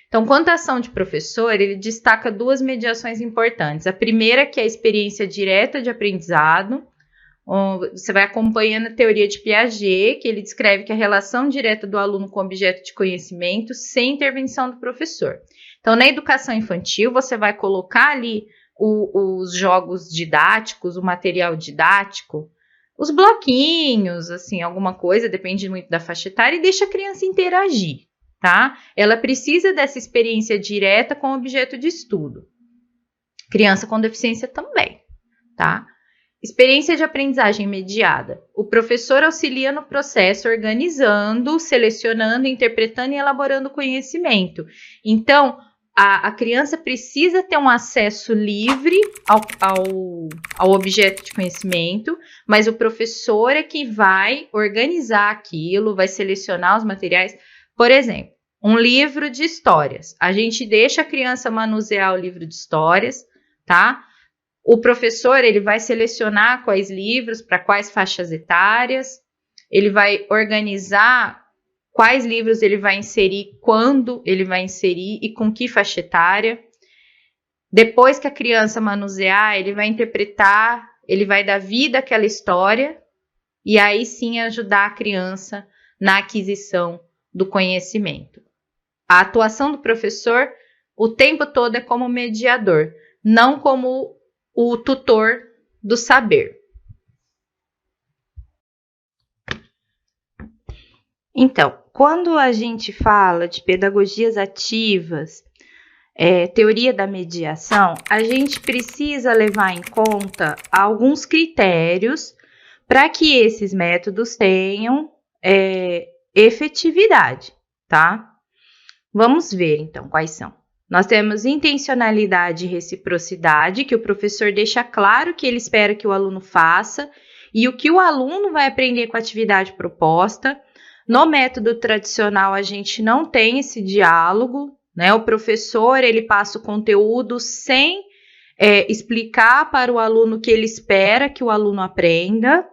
Então, quanto à ação de professor, ele destaca duas mediações importantes. A primeira, que é a experiência direta de aprendizado. Você vai acompanhando a teoria de Piaget, que ele descreve que a relação direta do aluno com o objeto de conhecimento sem intervenção do professor. Então, na educação infantil, você vai colocar ali os jogos didáticos, o material didático, os bloquinhos, assim, alguma coisa, depende muito da faixa etária, e deixa a criança interagir, tá? Ela precisa dessa experiência direta com o objeto de estudo. Criança com deficiência também, tá? Experiência de aprendizagem mediada. O professor auxilia no processo, organizando, selecionando, interpretando e elaborando conhecimento. Então, a criança precisa ter um acesso livre ao objeto de conhecimento, mas o professor é que vai organizar aquilo, vai selecionar os materiais. Por exemplo, um livro de histórias. A gente deixa a criança manusear o livro de histórias, tá? O professor, ele vai selecionar quais livros, para quais faixas etárias, ele vai organizar quais livros ele vai inserir, quando ele vai inserir e com que faixa etária. Depois que a criança manusear, ele vai interpretar, ele vai dar vida àquela história e aí sim ajudar a criança na aquisição do conhecimento. A atuação do professor o tempo todo é como mediador, não como o tutor do saber. Então, quando a gente fala de pedagogias ativas, teoria da mediação, a gente precisa levar em conta alguns critérios para que esses métodos tenham efetividade, tá? Vamos ver, então, quais são. Nós temos intencionalidade e reciprocidade, que o professor deixa claro que ele espera que o aluno faça e o que o aluno vai aprender com a atividade proposta. No método tradicional, a gente não tem esse diálogo, né? O professor, ele passa o conteúdo sem explicar para o aluno o que ele espera que o aluno aprenda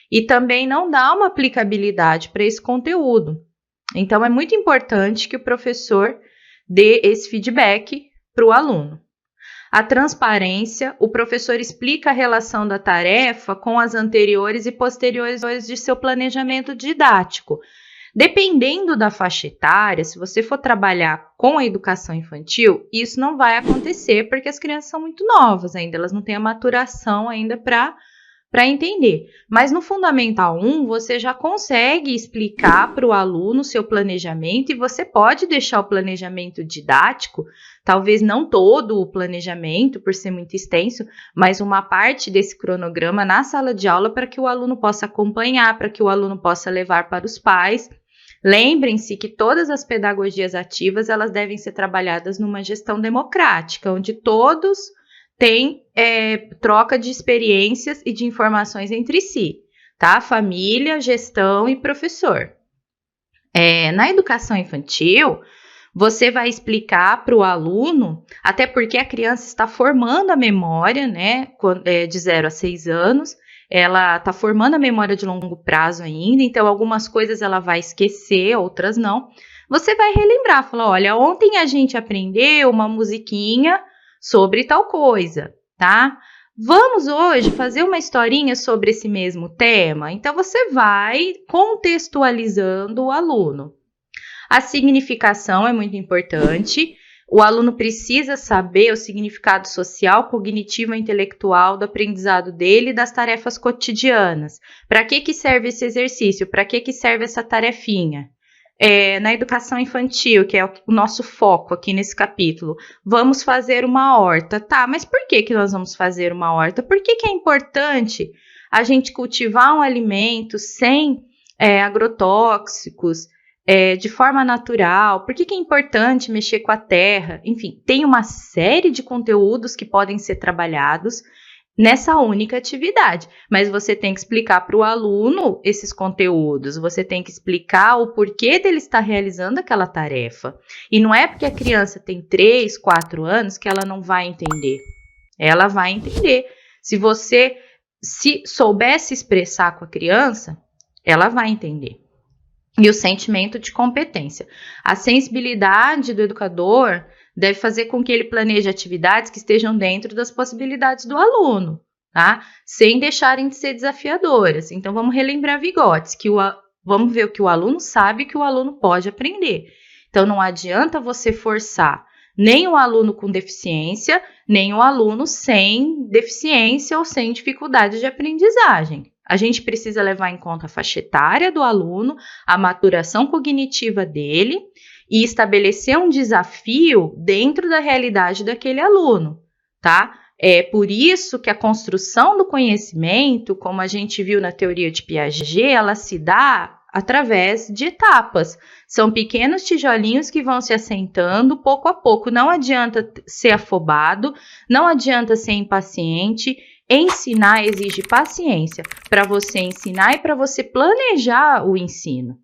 e também não dá uma aplicabilidade para esse conteúdo. Então, é muito importante que o professor dê esse feedback para o aluno. A transparência, o professor explica a relação da tarefa com as anteriores e posteriores de seu planejamento didático. Dependendo da faixa etária, se você for trabalhar com a educação infantil, isso não vai acontecer porque as crianças são muito novas ainda, elas não têm a maturação ainda para entender. Mas no Fundamental 1, você já consegue explicar para o aluno o seu planejamento e você pode deixar o planejamento didático, talvez não todo o planejamento, por ser muito extenso, mas uma parte desse cronograma na sala de aula para que o aluno possa acompanhar, para que o aluno possa levar para os pais. Lembrem-se que todas as pedagogias ativas, elas devem ser trabalhadas numa gestão democrática, onde todos têm troca de experiências e de informações entre si, tá? Família, gestão e professor. Na educação infantil, Você vai explicar para o aluno, até porque a criança está formando a memória, né, de 0 a 6 anos, ela está formando a memória de longo prazo ainda, então algumas coisas ela vai esquecer, outras não. Você vai relembrar, falar, olha, ontem a gente aprendeu uma musiquinha sobre tal coisa, tá? Vamos hoje fazer uma historinha sobre esse mesmo tema? Então você vai contextualizando o aluno. A significação é muito importante. O aluno precisa saber o significado social, cognitivo e intelectual do aprendizado dele e das tarefas cotidianas. Para que serve esse exercício? Para que serve essa tarefinha? Na educação infantil, que é o nosso foco aqui nesse capítulo, vamos fazer uma horta. Tá, mas por que nós vamos fazer uma horta? Por que é importante a gente cultivar um alimento sem agrotóxicos, de forma natural? Por que é importante mexer com a terra? Enfim, tem uma série de conteúdos que podem ser trabalhados nessa única atividade, mas você tem que explicar para o aluno esses conteúdos, você tem que explicar o porquê dele estar realizando aquela tarefa. E não é porque a criança tem 3, 4 anos que ela não vai entender. Ela vai entender. Se você soubesse expressar com a criança, ela vai entender. E o sentimento de competência. A sensibilidade do educador deve fazer com que ele planeje atividades que estejam dentro das possibilidades do aluno, tá? Sem deixarem de ser desafiadoras. Então, vamos relembrar Vygotsky, vamos ver o que o aluno sabe e o que o aluno pode aprender. Então, não adianta você forçar nem o aluno com deficiência, nem o aluno sem deficiência ou sem dificuldade de aprendizagem. A gente precisa levar em conta a faixa etária do aluno, a maturação cognitiva dele e estabelecer um desafio dentro da realidade daquele aluno, tá? É por isso que a construção do conhecimento, como a gente viu na teoria de Piaget, ela se dá através de etapas. São pequenos tijolinhos que vão se assentando pouco a pouco. Não adianta ser afobado, não adianta ser impaciente. Ensinar exige paciência para você ensinar e para você planejar o ensino.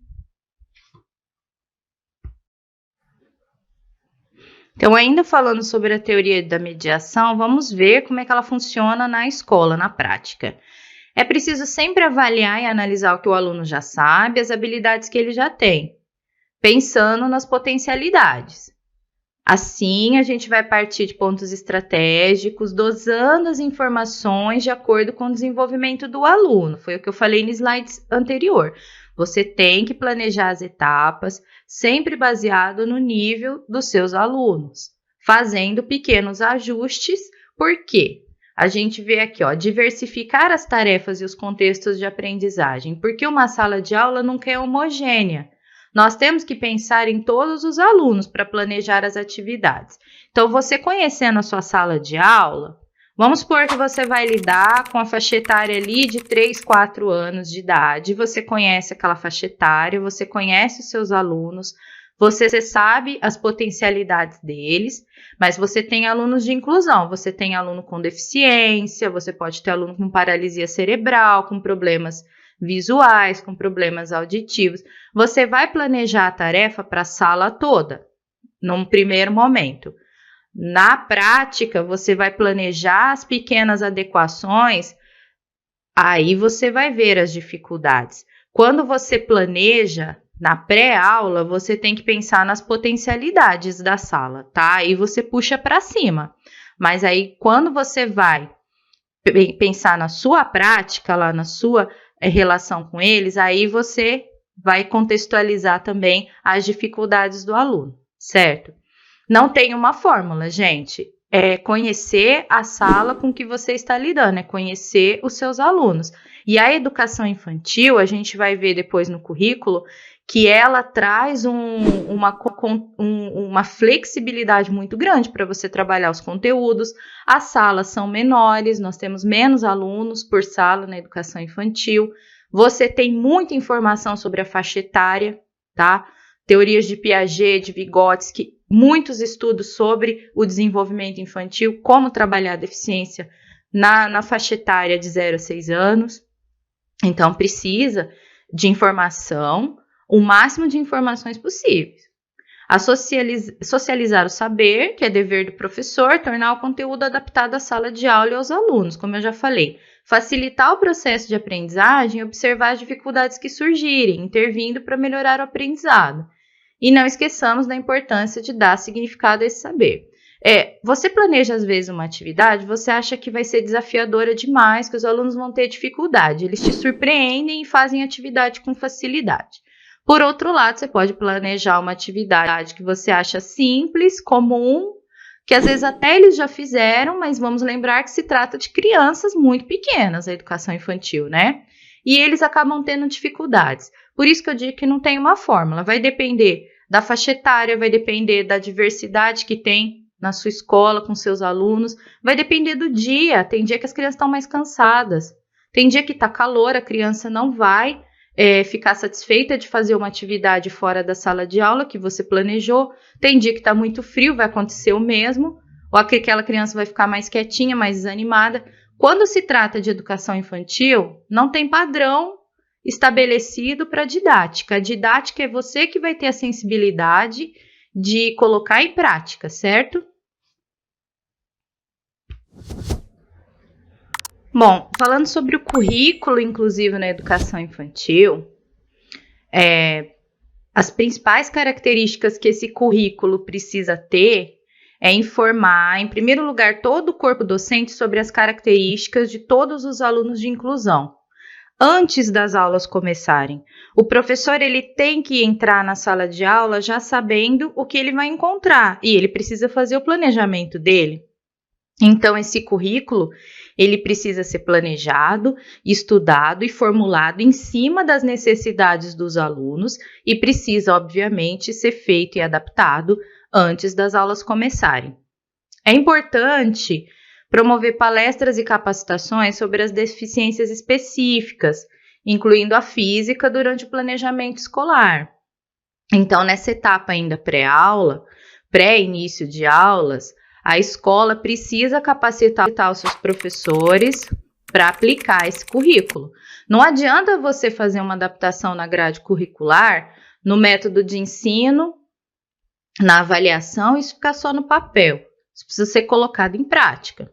Então, ainda falando sobre a teoria da mediação, vamos ver como é que ela funciona na escola, na prática. É preciso sempre avaliar e analisar o que o aluno já sabe, as habilidades que ele já tem, pensando nas potencialidades. Assim, a gente vai partir de pontos estratégicos, dosando as informações de acordo com o desenvolvimento do aluno. Foi o que eu falei no slide anterior. Você tem que planejar as etapas, sempre baseado no nível dos seus alunos, fazendo pequenos ajustes. Por quê? A gente vê aqui, diversificar as tarefas e os contextos de aprendizagem, porque uma sala de aula nunca é homogênea. Nós temos que pensar em todos os alunos para planejar as atividades. Então, você conhecendo a sua sala de aula, vamos supor que você vai lidar com a faixa etária ali de 3, 4 anos de idade. Você conhece aquela faixa etária, você conhece os seus alunos, você sabe as potencialidades deles, mas você tem alunos de inclusão, você tem aluno com deficiência, você pode ter aluno com paralisia cerebral, com problemas visuais, com problemas auditivos. Você vai planejar a tarefa para a sala toda, num primeiro momento. Na prática, você vai planejar as pequenas adequações, aí você vai ver as dificuldades. Quando você planeja na pré-aula, você tem que pensar nas potencialidades da sala, tá? Aí você puxa para cima. Mas aí, quando você vai pensar na sua prática, lá na sua relação com eles, aí você vai contextualizar também as dificuldades do aluno, certo? Não tem uma fórmula, gente. É conhecer a sala com que você está lidando, é conhecer os seus alunos. E a educação infantil, a gente vai ver depois no currículo, que ela traz uma flexibilidade muito grande para você trabalhar os conteúdos. As salas são menores, nós temos menos alunos por sala na educação infantil. Você tem muita informação sobre a faixa etária, tá? Teorias de Piaget, de Vygotsky, muitos estudos sobre o desenvolvimento infantil, como trabalhar a deficiência na faixa etária de 0 a 6 anos. Então, precisa de informação, o máximo de informações possíveis. A socializar o saber, que é dever do professor, tornar o conteúdo adaptado à sala de aula e aos alunos, como eu já falei. Facilitar o processo de aprendizagem e observar as dificuldades que surgirem, intervindo para melhorar o aprendizado. E não esqueçamos da importância de dar significado a esse saber. Você planeja às vezes uma atividade, você acha que vai ser desafiadora demais, que os alunos vão ter dificuldade. Eles te surpreendem e fazem a atividade com facilidade. Por outro lado, você pode planejar uma atividade que você acha simples, comum, que às vezes até eles já fizeram, mas vamos lembrar que se trata de crianças muito pequenas, a educação infantil, né? E eles acabam tendo dificuldades. Por isso que eu digo que não tem uma fórmula, vai depender da faixa etária, vai depender da diversidade que tem na sua escola com seus alunos, vai depender do dia. Tem dia que as crianças estão mais cansadas, tem dia que está calor, a criança não vai ficar satisfeita de fazer uma atividade fora da sala de aula que você planejou, tem dia que está muito frio, vai acontecer o mesmo, ou aquela criança vai ficar mais quietinha, mais desanimada. Quando se trata de educação infantil, não tem padrão estabelecido para a didática. A didática é você que vai ter a sensibilidade de colocar em prática, certo? Bom, falando sobre o currículo inclusivo na educação infantil, as principais características que esse currículo precisa ter é informar, em primeiro lugar, todo o corpo docente sobre as características de todos os alunos de inclusão. Antes das aulas começarem, o professor ele tem que entrar na sala de aula já sabendo o que ele vai encontrar e ele precisa fazer o planejamento dele. Então, esse currículo ele precisa ser planejado, estudado e formulado em cima das necessidades dos alunos e precisa, obviamente, ser feito e adaptado antes das aulas começarem. É importante promover palestras e capacitações sobre as deficiências específicas, incluindo a física, durante o planejamento escolar. Então, nessa etapa ainda pré-aula, pré-início de aulas, a escola precisa capacitar os seus professores para aplicar esse currículo. Não adianta você fazer uma adaptação na grade curricular, no método de ensino, na avaliação, isso ficar só no papel. Isso precisa ser colocado em prática.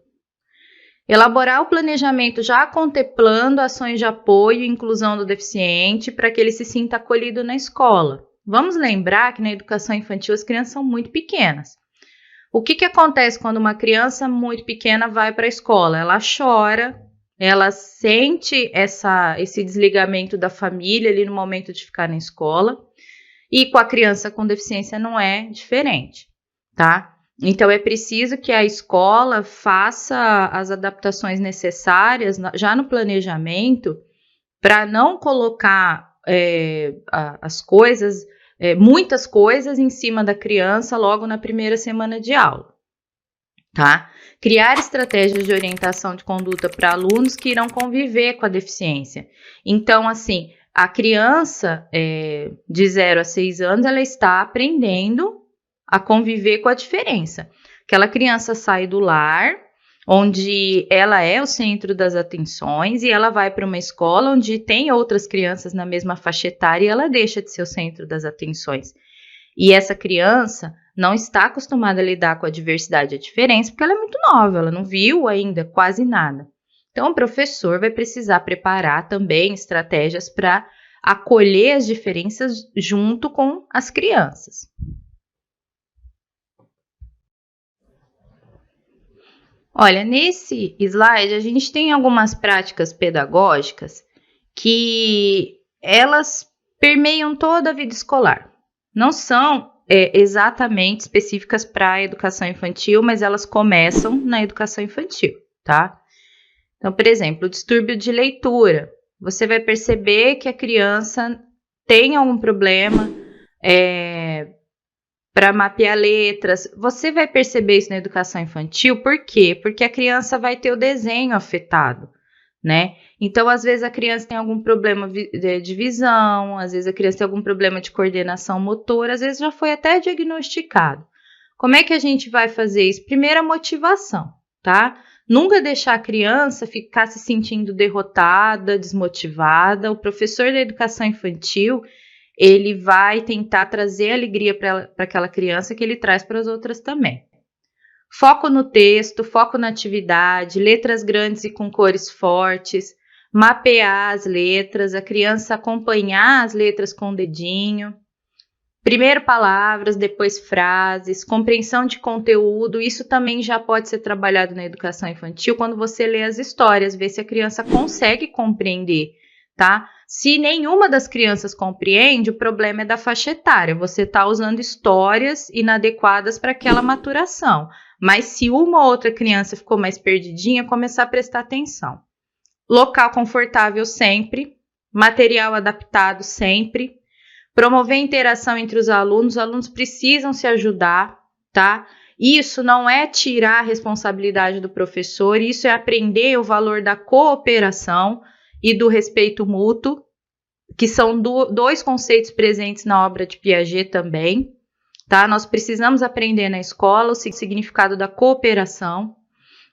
Elaborar o planejamento já contemplando ações de apoio e inclusão do deficiente para que ele se sinta acolhido na escola. Vamos lembrar que na educação infantil as crianças são muito pequenas. O que acontece quando uma criança muito pequena vai para a escola? Ela chora, ela sente esse desligamento da família ali no momento de ficar na escola, e com a criança com deficiência não é diferente, tá? Então, é preciso que a escola faça as adaptações necessárias já no planejamento para não colocar as coisas, muitas coisas em cima da criança logo na primeira semana de aula, tá? Criar estratégias de orientação de conduta para alunos que irão conviver com a deficiência. Então, assim, a criança de 0 a 6 anos, ela está aprendendo a conviver com a diferença. Aquela criança sai do lar, onde ela é o centro das atenções, e ela vai para uma escola onde tem outras crianças na mesma faixa etária e ela deixa de ser o centro das atenções. E essa criança não está acostumada a lidar com a diversidade e a diferença porque ela é muito nova, ela não viu ainda quase nada. Então, o professor vai precisar preparar também estratégias para acolher as diferenças junto com as crianças. Olha, nesse slide a gente tem algumas práticas pedagógicas que elas permeiam toda a vida escolar. Não são exatamente específicas para a educação infantil, mas elas começam na educação infantil, tá? Então, por exemplo, o distúrbio de leitura. Você vai perceber que a criança tem algum problema para mapear letras. Você vai perceber isso na educação infantil, por quê? Porque a criança vai ter o desenho afetado, né? Então, às vezes a criança tem algum problema de visão, às vezes a criança tem algum problema de coordenação motora, às vezes já foi até diagnosticado. Como é que a gente vai fazer isso? Primeiro, a motivação, tá? Nunca deixar a criança ficar se sentindo derrotada, desmotivada. O professor da educação infantil, ele vai tentar trazer alegria para aquela criança que ele traz para as outras também. Foco no texto, foco na atividade, letras grandes e com cores fortes, mapear as letras, a criança acompanhar as letras com o dedinho. Primeiro palavras, depois frases, compreensão de conteúdo, isso também já pode ser trabalhado na educação infantil quando você lê as histórias, ver se a criança consegue compreender, tá? Se nenhuma das crianças compreende, o problema é da faixa etária, você está usando histórias inadequadas para aquela maturação. Mas se uma ou outra criança ficou mais perdidinha, começar a prestar atenção. Local confortável sempre, material adaptado sempre. Promover interação entre os alunos precisam se ajudar, tá? Isso não é tirar a responsabilidade do professor, isso é aprender o valor da cooperação e do respeito mútuo, que são dois conceitos presentes na obra de Piaget também, tá? Nós precisamos aprender na escola o significado da cooperação,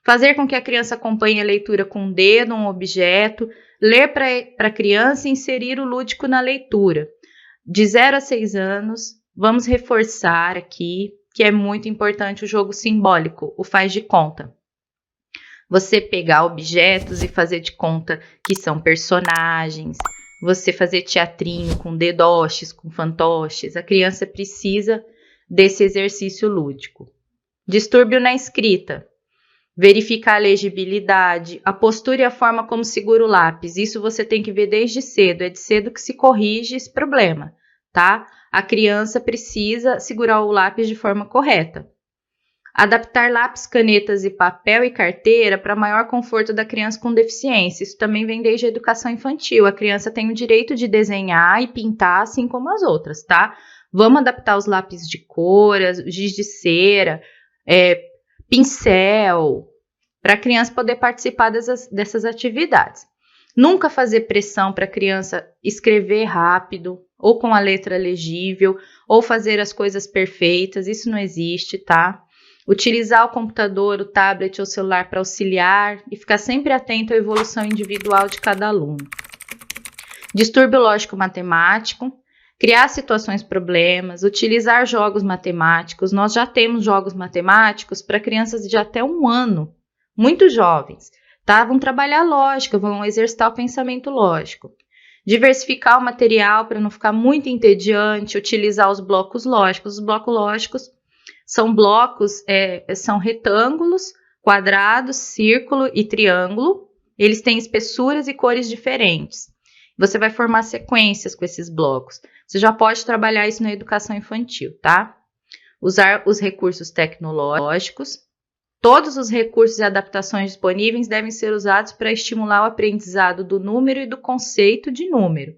fazer com que a criança acompanhe a leitura com um dedo, um objeto, ler para a criança e inserir o lúdico na leitura. De 0 a 6 anos, vamos reforçar aqui que é muito importante o jogo simbólico, o faz de conta. Você pegar objetos e fazer de conta que são personagens, você fazer teatrinho com dedoches, com fantoches, a criança precisa desse exercício lúdico. Distúrbio na escrita, verificar a legibilidade, a postura e a forma como segura o lápis, isso você tem que ver desde cedo, é de cedo que se corrige esse problema, tá? A criança precisa segurar o lápis de forma correta. Adaptar lápis, canetas e papel e carteira para maior conforto da criança com deficiência. Isso também vem desde a educação infantil. A criança tem o direito de desenhar e pintar assim como as outras, tá? Vamos adaptar os lápis de cor, giz de cera, pincel, para a criança poder participar dessas atividades. Nunca fazer pressão para a criança escrever rápido, ou com a letra legível, ou fazer as coisas perfeitas, isso não existe, tá? Utilizar o computador, o tablet ou o celular para auxiliar e ficar sempre atento à evolução individual de cada aluno. Distúrbio lógico-matemático, criar situações problemas, utilizar jogos matemáticos. Nós já temos jogos matemáticos para crianças de até 1 ano, muito jovens, tá? Vão trabalhar lógica, vão exercitar o pensamento lógico. Diversificar o material para não ficar muito entediante, utilizar os blocos lógicos. Os blocos lógicos são blocos, são retângulos, quadrados, círculo e triângulo. Eles têm espessuras e cores diferentes. Você vai formar sequências com esses blocos. Você já pode trabalhar isso na educação infantil, tá? Usar os recursos tecnológicos. Todos os recursos e adaptações disponíveis devem ser usados para estimular o aprendizado do número e do conceito de número,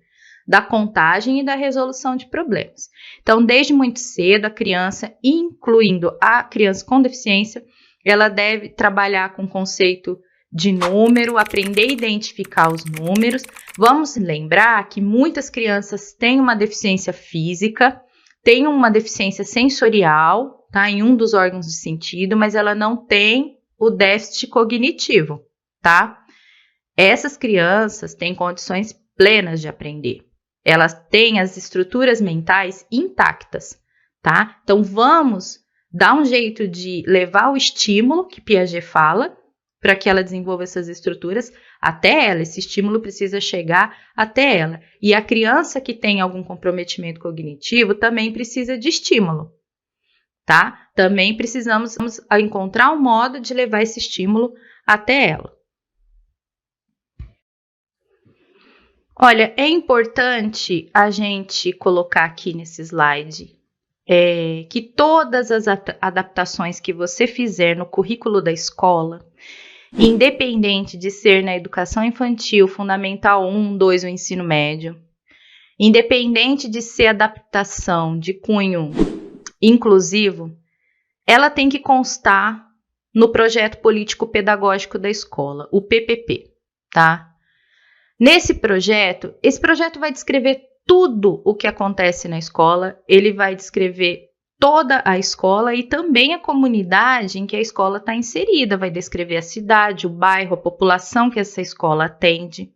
da contagem e da resolução de problemas. Então, desde muito cedo, a criança, incluindo a criança com deficiência, ela deve trabalhar com o conceito de número, aprender a identificar os números. Vamos lembrar que muitas crianças têm uma deficiência física, têm uma deficiência sensorial, tá, em um dos órgãos de sentido, mas ela não tem o déficit cognitivo, tá? Essas crianças têm condições plenas de aprender. Elas têm as estruturas mentais intactas, tá? Então, vamos dar um jeito de levar o estímulo que Piaget fala para que ela desenvolva essas estruturas até ela. Esse estímulo precisa chegar até ela. E a criança que tem algum comprometimento cognitivo também precisa de estímulo, tá? Também precisamos encontrar um modo de levar esse estímulo até ela. Olha, é importante a gente colocar aqui nesse slide que todas as adaptações que você fizer no currículo da escola, independente de ser na educação infantil, fundamental 1, 2 ou ensino médio, independente de ser adaptação de cunho inclusivo, ela tem que constar no projeto político-pedagógico da escola, o PPP, tá? Esse projeto vai descrever tudo o que acontece na escola, ele vai descrever toda a escola e também a comunidade em que a escola está inserida, vai descrever a cidade, o bairro, a população que essa escola atende.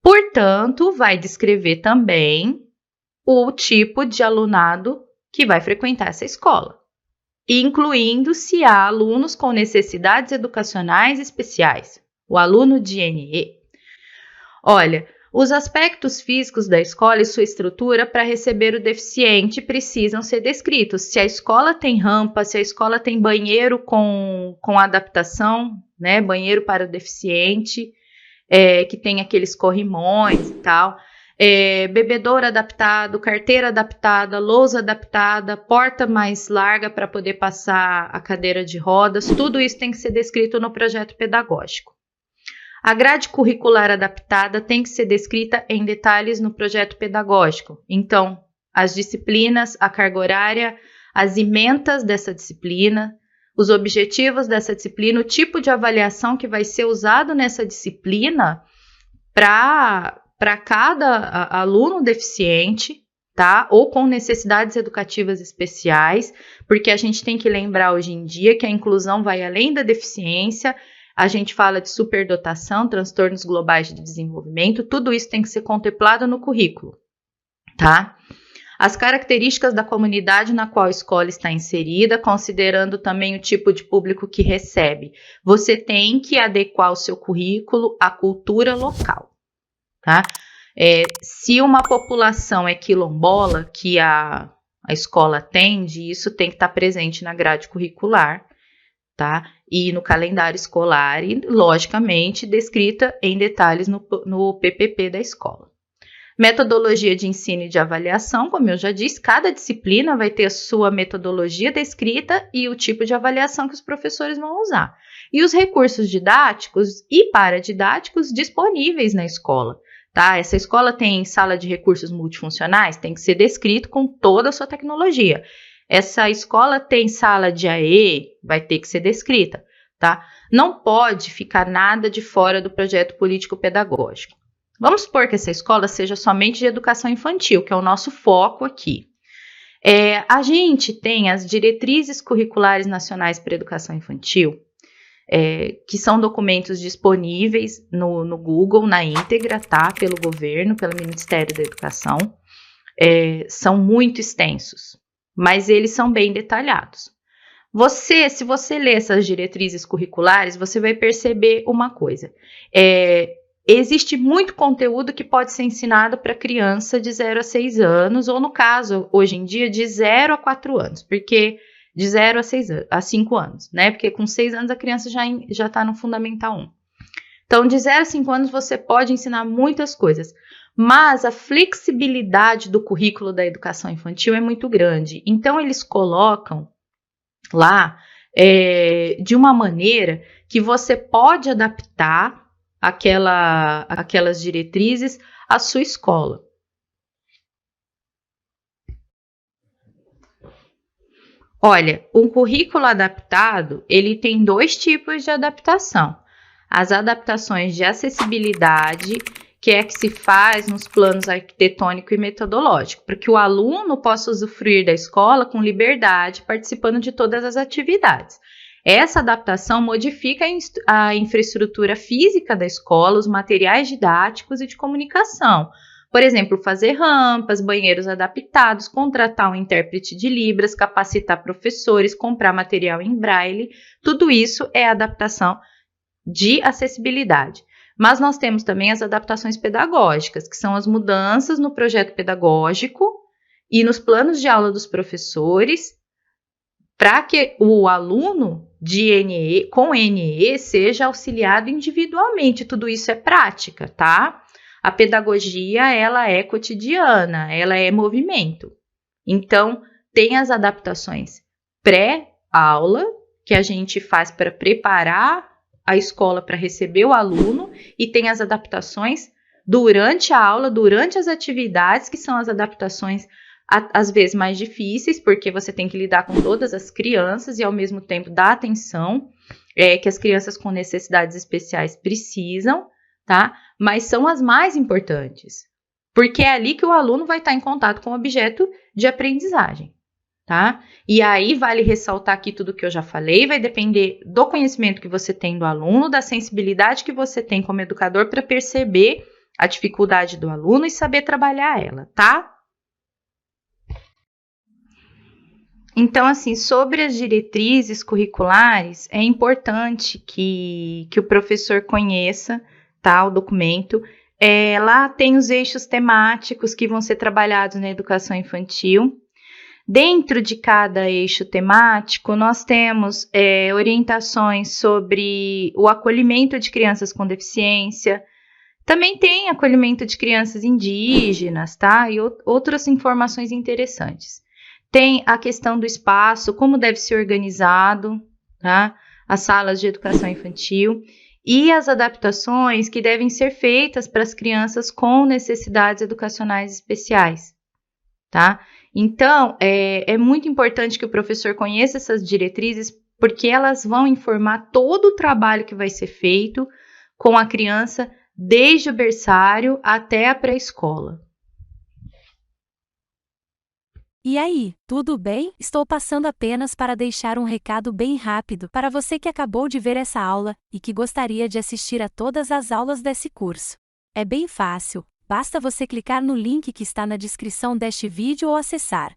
Portanto, vai descrever também o tipo de alunado que vai frequentar essa escola, incluindo se há alunos com necessidades educacionais especiais, o aluno de NE. Olha, os aspectos físicos da escola e sua estrutura para receber o deficiente precisam ser descritos. Se a escola tem rampa, se a escola tem banheiro com adaptação, né, banheiro para o deficiente, que tem aqueles corrimões e tal, bebedouro adaptado, carteira adaptada, lousa adaptada, porta mais larga para poder passar a cadeira de rodas, tudo isso tem que ser descrito no projeto pedagógico. A grade curricular adaptada tem que ser descrita em detalhes no projeto pedagógico. Então, as disciplinas, a carga horária, as ementas dessa disciplina, os objetivos dessa disciplina, o tipo de avaliação que vai ser usado nessa disciplina para cada aluno deficiente, tá? Ou com necessidades educativas especiais, porque a gente tem que lembrar hoje em dia que a inclusão vai além da deficiência. A gente fala de superdotação, transtornos globais de desenvolvimento, tudo isso tem que ser contemplado no currículo, tá? As características da comunidade na qual a escola está inserida, considerando também o tipo de público que recebe. Você tem que adequar o seu currículo à cultura local, tá? Se uma população é quilombola, que a escola atende, isso tem que estar presente na grade curricular, tá? E no calendário escolar e, logicamente, descrita em detalhes no PPP da escola. Metodologia de ensino e de avaliação, como eu já disse, cada disciplina vai ter a sua metodologia descrita e o tipo de avaliação que os professores vão usar. E os recursos didáticos e paradidáticos disponíveis na escola, tá? Essa escola tem sala de recursos multifuncionais, tem que ser descrito com toda a sua tecnologia. Essa escola tem sala de AE, vai ter que ser descrita, tá? Não pode ficar nada de fora do projeto político-pedagógico. Vamos supor que essa escola seja somente de educação infantil, que é o nosso foco aqui. A gente tem as diretrizes curriculares nacionais para educação infantil, que são documentos disponíveis no Google, na íntegra, tá? Pelo governo, pelo Ministério da Educação. São muito extensos, mas eles são bem detalhados. Se você ler essas diretrizes curriculares, você vai perceber uma coisa. Existe muito conteúdo que pode ser ensinado para criança de 0 a 6 anos, ou no caso, hoje em dia, de 0 a 4 anos, porque de 0 a 5 anos, né? Porque com 6 anos a criança já está no Fundamental 1. Então, de 0 a 5 anos você pode ensinar muitas coisas, mas a flexibilidade do currículo da educação infantil é muito grande. Então, eles colocam lá de uma maneira que você pode adaptar aquelas diretrizes à sua escola. Olha, um currículo adaptado, ele tem 2 tipos de adaptação. As adaptações de acessibilidade, que é que se faz nos planos arquitetônico e metodológico, para que o aluno possa usufruir da escola com liberdade, participando de todas as atividades. Essa adaptação modifica a infraestrutura física da escola, os materiais didáticos e de comunicação. Por exemplo, fazer rampas, banheiros adaptados, contratar um intérprete de Libras, capacitar professores, comprar material em braille, tudo isso é adaptação de acessibilidade. Mas nós temos também as adaptações pedagógicas, que são as mudanças no projeto pedagógico e nos planos de aula dos professores, para que o aluno com NE seja auxiliado individualmente. Tudo isso é prática, tá? A pedagogia, ela é cotidiana, ela é movimento. Então, tem as adaptações pré-aula, que a gente faz para preparar a escola para receber o aluno, e tem as adaptações durante a aula, durante as atividades, que são as adaptações às vezes mais difíceis, porque você tem que lidar com todas as crianças e ao mesmo tempo dar atenção que as crianças com necessidades especiais precisam, tá? Mas são as mais importantes, porque é ali que o aluno vai estar em contato com o objeto de aprendizagem, tá? E aí vale ressaltar aqui tudo que eu já falei, vai depender do conhecimento que você tem do aluno, da sensibilidade que você tem como educador para perceber a dificuldade do aluno e saber trabalhar ela, tá? Então, assim, sobre as diretrizes curriculares, é importante que o professor conheça, tá, o documento. Lá tem os eixos temáticos que vão ser trabalhados na educação infantil. Dentro de cada eixo temático, nós temos orientações sobre o acolhimento de crianças com deficiência. Também tem acolhimento de crianças indígenas, tá? E outras informações interessantes. Tem a questão do espaço, como deve ser organizado, tá? As salas de educação infantil e as adaptações que devem ser feitas para as crianças com necessidades educacionais especiais, tá? Então, é muito importante que o professor conheça essas diretrizes, porque elas vão informar todo o trabalho que vai ser feito com a criança, desde o berçário até a pré-escola. E aí, tudo bem? Estou passando apenas para deixar um recado bem rápido para você que acabou de ver essa aula e que gostaria de assistir a todas as aulas desse curso. É bem fácil, basta você clicar no link que está na descrição deste vídeo ou acessar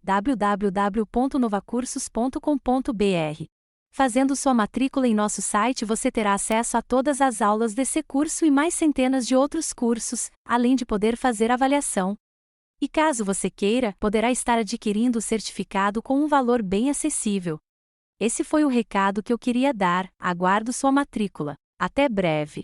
www.novacursos.com.br. Fazendo sua matrícula em nosso site, você terá acesso a todas as aulas desse curso e mais centenas de outros cursos, além de poder fazer avaliação. E caso você queira, poderá estar adquirindo o certificado com um valor bem acessível. Esse foi o recado que eu queria dar, aguardo sua matrícula. Até breve!